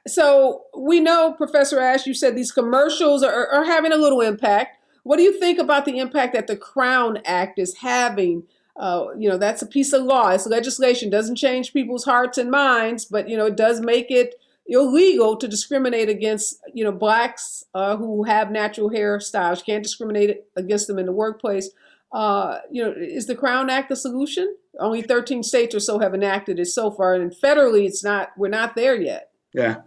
So we know, Professor Ashe, you said these commercials are having a little impact. What do you think about the impact that the Crown Act is having? You know, that's a piece of law. It's legislation. Doesn't change people's hearts and minds, but, you know, it does make it illegal to discriminate against, you know, Blacks who have natural hairstyles. You can't discriminate against them in the workplace. You know, is the Crown Act the solution? Only 13 states or so have enacted it so far, and federally, it's not. We're not there yet. Yeah.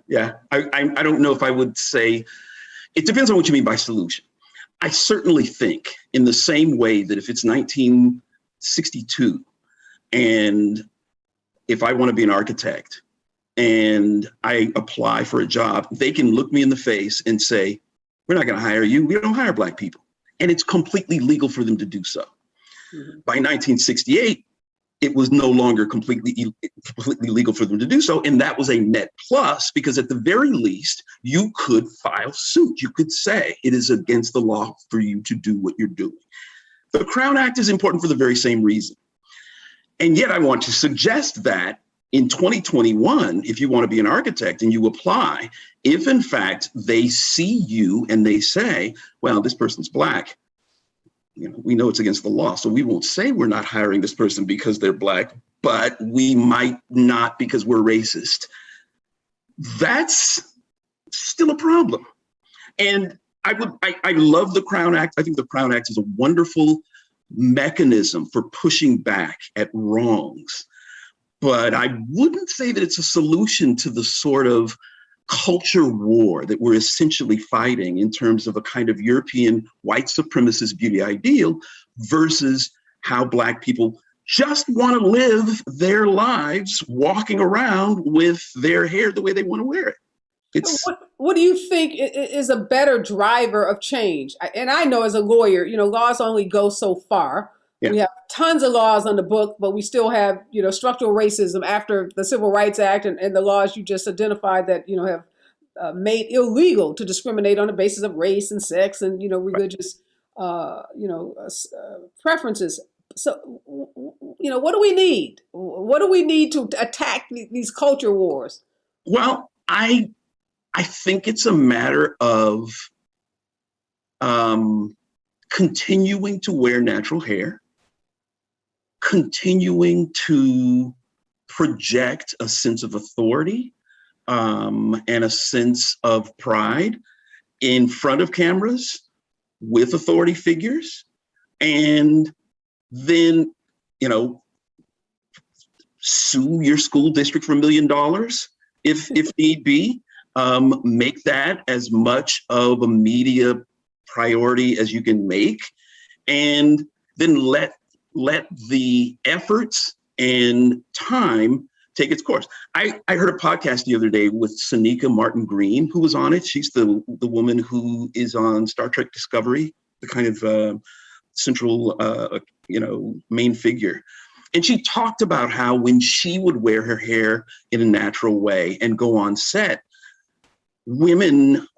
I don't know if I would say, it depends on what you mean by solution. I certainly think in the same way that if it's 1962 and if I want to be an architect and I apply for a job, they can look me in the face and say, we're not going to hire you. We don't hire Black people. And it's completely legal for them to do so. Mm-hmm. By 1968, it was no longer completely legal for them to do so. And that was a net plus, because at the very least, you could file suit. You could say it is against the law for you to do what you're doing. The Crown Act is important for the very same reason. And yet I want to suggest that in 2021, if you want to be an architect and you apply, if in fact they see you and they say, well, this person's Black, you know, we know it's against the law, so we won't say we're not hiring this person because they're Black, but we might not because we're racist. That's still a problem. And I love the Crown Act. I think the Crown Act is a wonderful mechanism for pushing back at wrongs. But I wouldn't say that it's a solution to the sort of culture war that we're essentially fighting in terms of a kind of European white supremacist beauty ideal versus how Black people just want to live their lives walking around with their hair the way they want to wear it. What do you think is a better driver of change? And I know as a lawyer, you know, laws only go so far. Yeah. We have tons of laws on the book, but we still have, you know, structural racism after the Civil Rights Act and the laws you just identified that, you know, have made illegal to discriminate on the basis of race and sex and, you know, religious, preferences. So, you know, what do we need? What do we need to attack these culture wars? Well, I think it's a matter of continuing to wear natural hair, continuing to project a sense of authority, and a sense of pride in front of cameras with authority figures, and then, sue your school district for $1 million if need be. Make that as much of a media priority as you can make, and then let the efforts and time take its course. I heard a podcast the other day with Sonequa Martin Green, who was on it. She's the woman who is on Star Trek Discovery, the kind of central, main figure. And she talked about how when she would wear her hair in a natural way and go on set,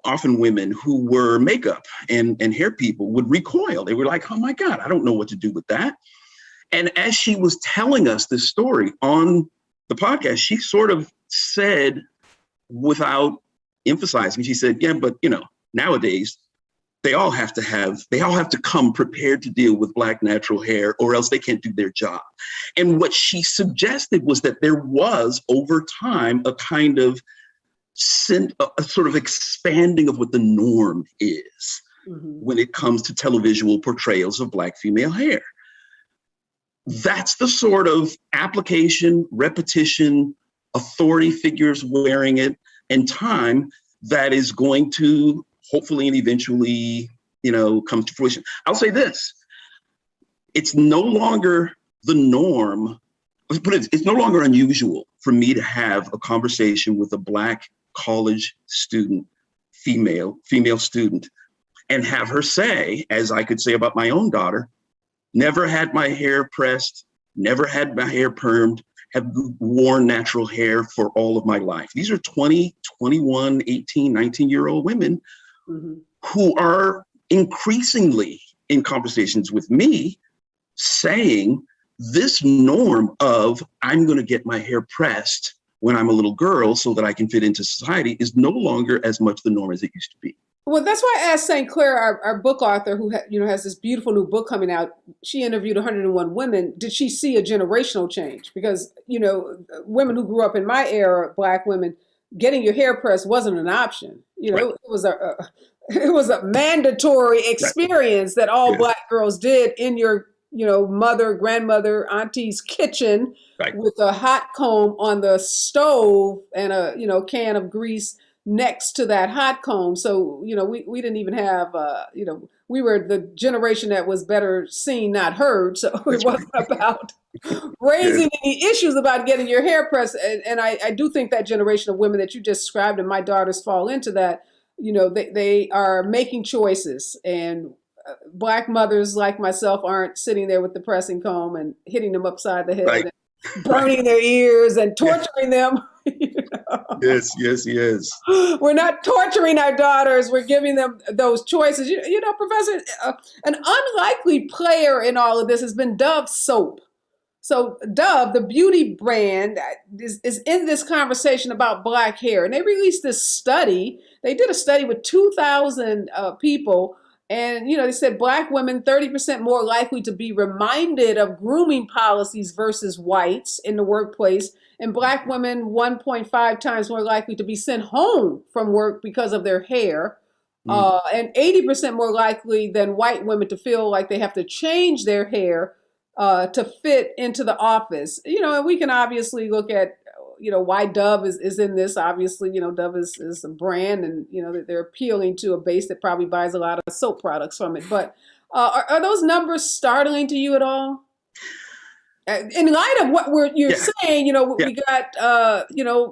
often women who were makeup and hair people would recoil. They were like, oh my God, I don't know what to do with that. And as she was telling us this story on the podcast, she sort of said, without emphasizing, she said, yeah, but nowadays they all have to come prepared to deal with Black natural hair, or else they can't do their job. And what she suggested was that there was, over time, a kind of a sort of expanding of what the norm is when it comes to televisual portrayals of Black female hair. That's the sort of application, repetition, authority figures wearing it, and time that is going to hopefully and eventually, come to fruition. I'll say this: it's no longer the norm. It's no longer unusual for me to have a conversation with a Black college student, female student, and have her say, as I could say about my own daughter, never had my hair pressed, never had my hair permed, have worn natural hair for all of my life. These are 20, 21, 18, 19-year-old women who are increasingly in conversations with me saying this norm of I'm going to get my hair pressed when I'm a little girl so that I can fit into society is no longer as much the norm as it used to be. Well, that's why I asked St. Clair, our book author, who has this beautiful new book coming out. She interviewed 101 women. Did she see a generational change? Because women who grew up in my era, Black women, getting your hair pressed wasn't an option. Right. It was a mandatory experience that all Black girls did in your mother, grandmother, auntie's kitchen with a hot comb on the stove and a can of grease next to that hot comb. So, we didn't even have, we were the generation that was better seen, not heard. So it wasn't about raising any issues about getting your hair pressed. And I do think that generation of women that you just described, and my daughters fall into that, they are making choices. And Black mothers like myself aren't sitting there with the pressing comb and hitting them upside the head and burning their ears and torturing them. Yes. We're not torturing our daughters. We're giving them those choices. Professor, an unlikely player in all of this has been Dove soap. So Dove, the beauty brand, is in this conversation about Black hair. And they released this study. They did a study with 2,000 people. And, they said Black women, 30% more likely to be reminded of grooming policies versus whites in the workplace. And Black women, 1.5 times more likely to be sent home from work because of their hair. And 80% more likely than white women to feel like they have to change their hair to fit into the office. And we can obviously look at, why Dove is in this. Obviously, Dove is a brand, and, they're appealing to a base that probably buys a lot of soap products from it. But are those numbers startling to you at all? In light of what you're saying, we got,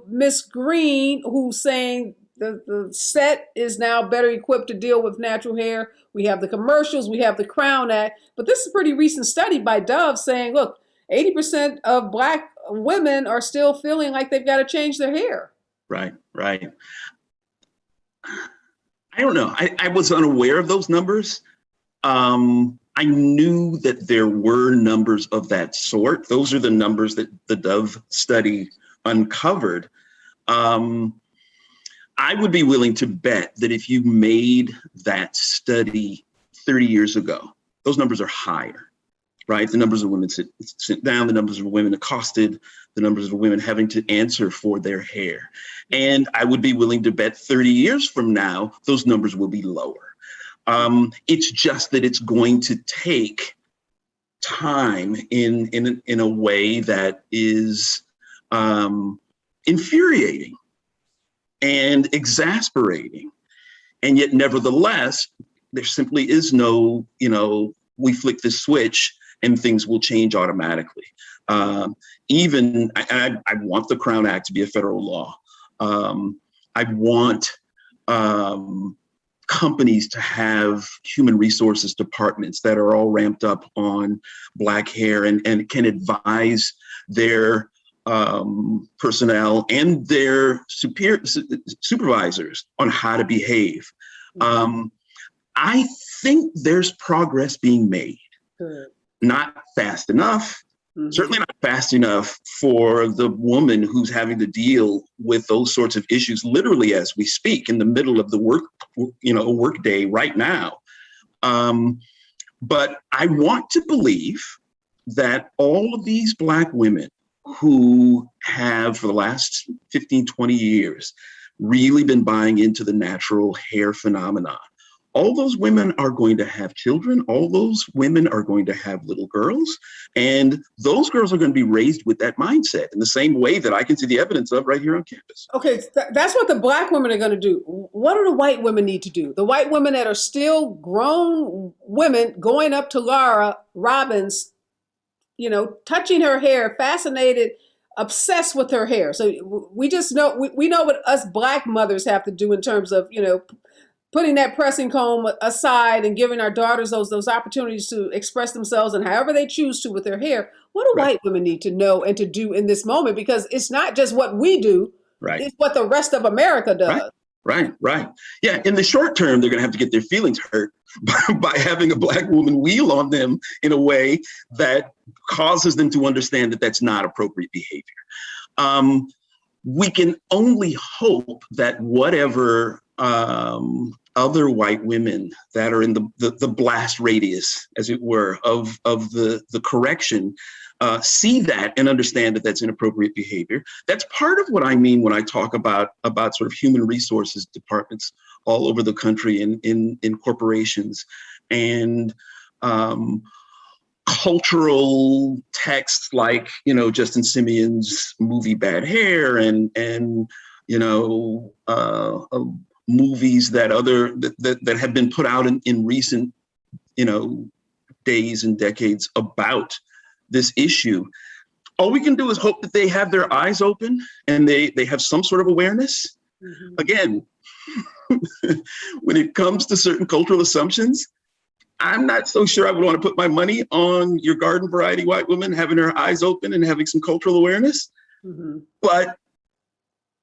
Miss Green, who's saying the set is now better equipped to deal with natural hair. We have the commercials, we have the Crown Act, but this is a pretty recent study by Dove saying, look, 80% of Black women are still feeling like they've got to change their hair. Right. I don't know. I was unaware of those numbers. I knew that there were numbers of that sort. Those are the numbers that the Dove study uncovered. I would be willing to bet that if you made that study 30 years ago, those numbers are higher. right? The numbers of women sit down, the numbers of women accosted, the numbers of women having to answer for their hair. And I would be willing to bet 30 years from now, those numbers will be lower. It's just that it's going to take time in a way that is infuriating and exasperating. And yet, nevertheless, there simply is no, we flick this switch and things will change automatically. I want the Crown Act to be a federal law. I want companies to have human resources departments that are all ramped up on Black hair and can advise their personnel and their supervisors on how to behave. I think there's progress being made. Good. Not fast enough, certainly not fast enough for the woman who's having to deal with those sorts of issues literally as we speak in the middle of the work day right now. But I want to believe that all of these Black women who have for the last 15, 20 years really been buying into the natural hair phenomenon, all those women are going to have children. All those women are going to have little girls. And those girls are going to be raised with that mindset in the same way that I can see the evidence of right here on campus. Okay, that's what the Black women are going to do. What do the white women need to do? The white women that are still grown women going up to Laura Robbins, touching her hair, fascinated, obsessed with her hair. So we just know, we know what us Black mothers have to do in terms of, putting that pressing comb aside and giving our daughters those opportunities to express themselves and however they choose to with their hair. What do white women need to know and to do in this moment? Because it's not just what we do, it's what the rest of America does. Right. Yeah, in the short term, they're going to have to get their feelings hurt by having a Black woman wheel on them in a way that causes them to understand that that's not appropriate behavior. We can only hope that whatever other white women that are in the blast radius, as it were, of the correction, see that and understand that that's inappropriate behavior. That's part of what I mean when I talk about sort of human resources departments all over the country in corporations and cultural texts like, Justin Simeon's movie Bad Hair and movies that have been put out in recent, days and decades about this issue. All we can do is hope that they have their eyes open and they have some sort of awareness. Mm-hmm. Again, when it comes to certain cultural assumptions, I'm not so sure I would want to put my money on your garden variety white woman having her eyes open and having some cultural awareness, but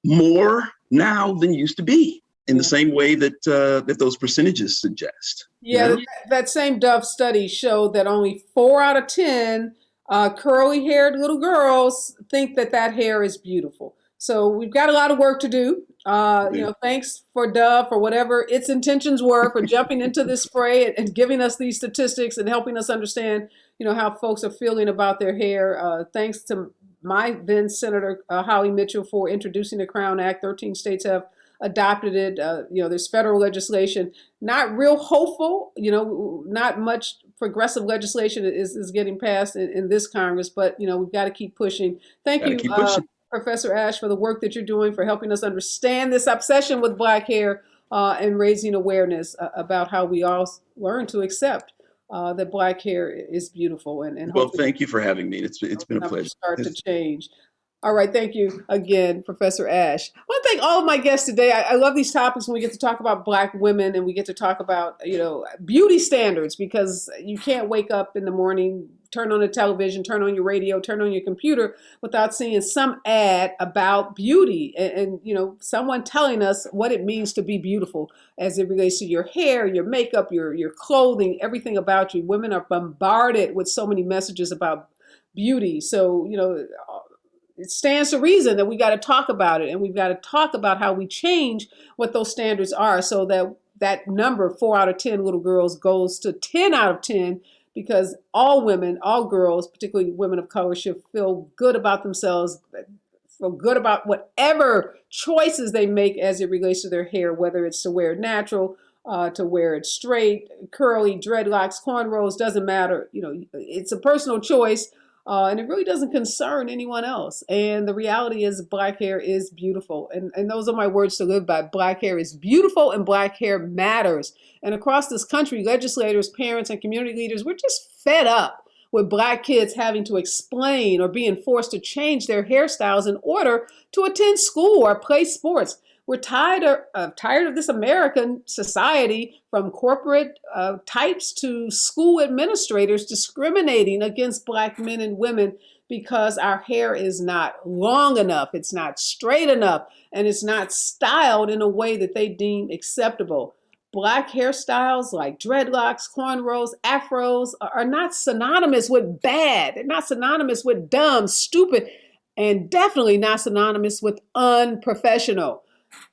more now than used to be. In the same way that those percentages suggest. Yeah, that same Dove study showed that only 4 out of 10 curly-haired little girls think that hair is beautiful. So we've got a lot of work to do. Thanks for Dove for whatever its intentions were for jumping into this fray and giving us these statistics and helping us understand, how folks are feeling about their hair. Thanks to my then Senator Holly Mitchell for introducing the Crown Act. 13 states have adopted it. There's federal legislation. Not real hopeful. Not much progressive legislation is getting passed in this Congress, but we've got to keep pushing. Thank you, Professor Ashe, for the work that you're doing for helping us understand this obsession with Black hair and raising awareness about how we all learn to accept that Black hair is beautiful. And well, thank you for having me. It's been a pleasure. Start to change. All right. Thank you again, Professor Ashe. I want to thank all of my guests today. I love these topics when we get to talk about Black women and we get to talk about, beauty standards, because you can't wake up in the morning, turn on the television, turn on your radio, turn on your computer without seeing some ad about beauty and someone telling us what it means to be beautiful as it relates to your hair, your makeup, your clothing, everything about you. Women are bombarded with so many messages about beauty. So, it stands to reason that we got to talk about it, and we've got to talk about how we change what those standards are so that number 4 out of 10 little girls goes to 10 out of 10 because all women, all girls, particularly women of color, should feel good about themselves, feel good about whatever choices they make as it relates to their hair, whether it's to wear it natural, to wear it straight, curly, dreadlocks, cornrows, doesn't matter. You know, it's a personal choice, and it really doesn't concern anyone else. And the reality is black hair is beautiful. And those are my words to live by. Black hair is beautiful and black hair matters. And across this country, legislators, parents, and community leaders, we're just fed up with black kids having to explain or being forced to change their hairstyles in order to attend school or play sports. We're tired of this American society, from corporate types to school administrators, discriminating against black men and women because our hair is not long enough, it's not straight enough, and it's not styled in a way that they deem acceptable. Black hairstyles like dreadlocks, cornrows, afros are not synonymous with bad. They're not synonymous with dumb, stupid, and definitely not synonymous with unprofessional.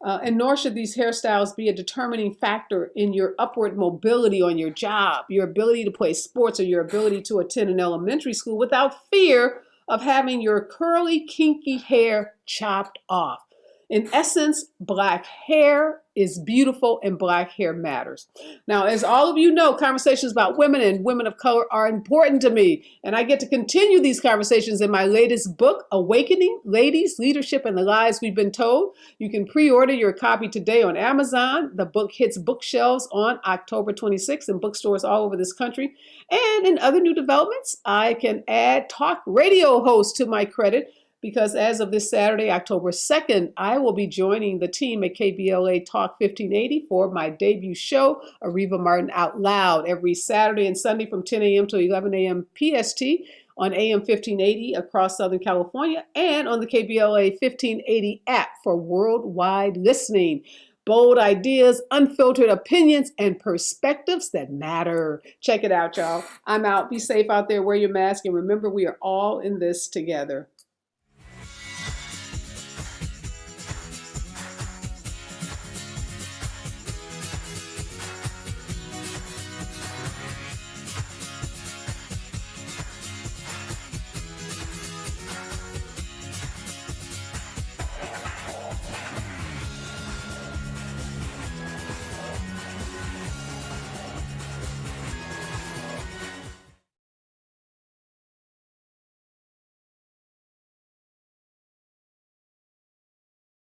And nor should these hairstyles be a determining factor in your upward mobility on your job, your ability to play sports, or your ability to attend an elementary school without fear of having your curly, kinky hair chopped off. In essence, black hair is beautiful and black hair matters. Now, as all of you know, conversations about women and women of color are important to me, and I get to continue these conversations in my latest book, Awakening Ladies, Leadership, and the Lies We've Been Told. You can pre-order your copy today on Amazon. The book hits bookshelves on October 26th in bookstores all over this country. And in other new developments, I can add talk radio host to my credit, because as of this Saturday, October 2nd, I will be joining the team at KBLA Talk 1580 for my debut show, Areva Martin Out Loud, every Saturday and Sunday from 10 a.m. to 11 a.m. PST on AM 1580 across Southern California, and on the KBLA 1580 app for worldwide listening. Bold ideas, unfiltered opinions, and perspectives that matter. Check it out, y'all. I'm out. Be safe out there. Wear your mask. And remember, we are all in this together.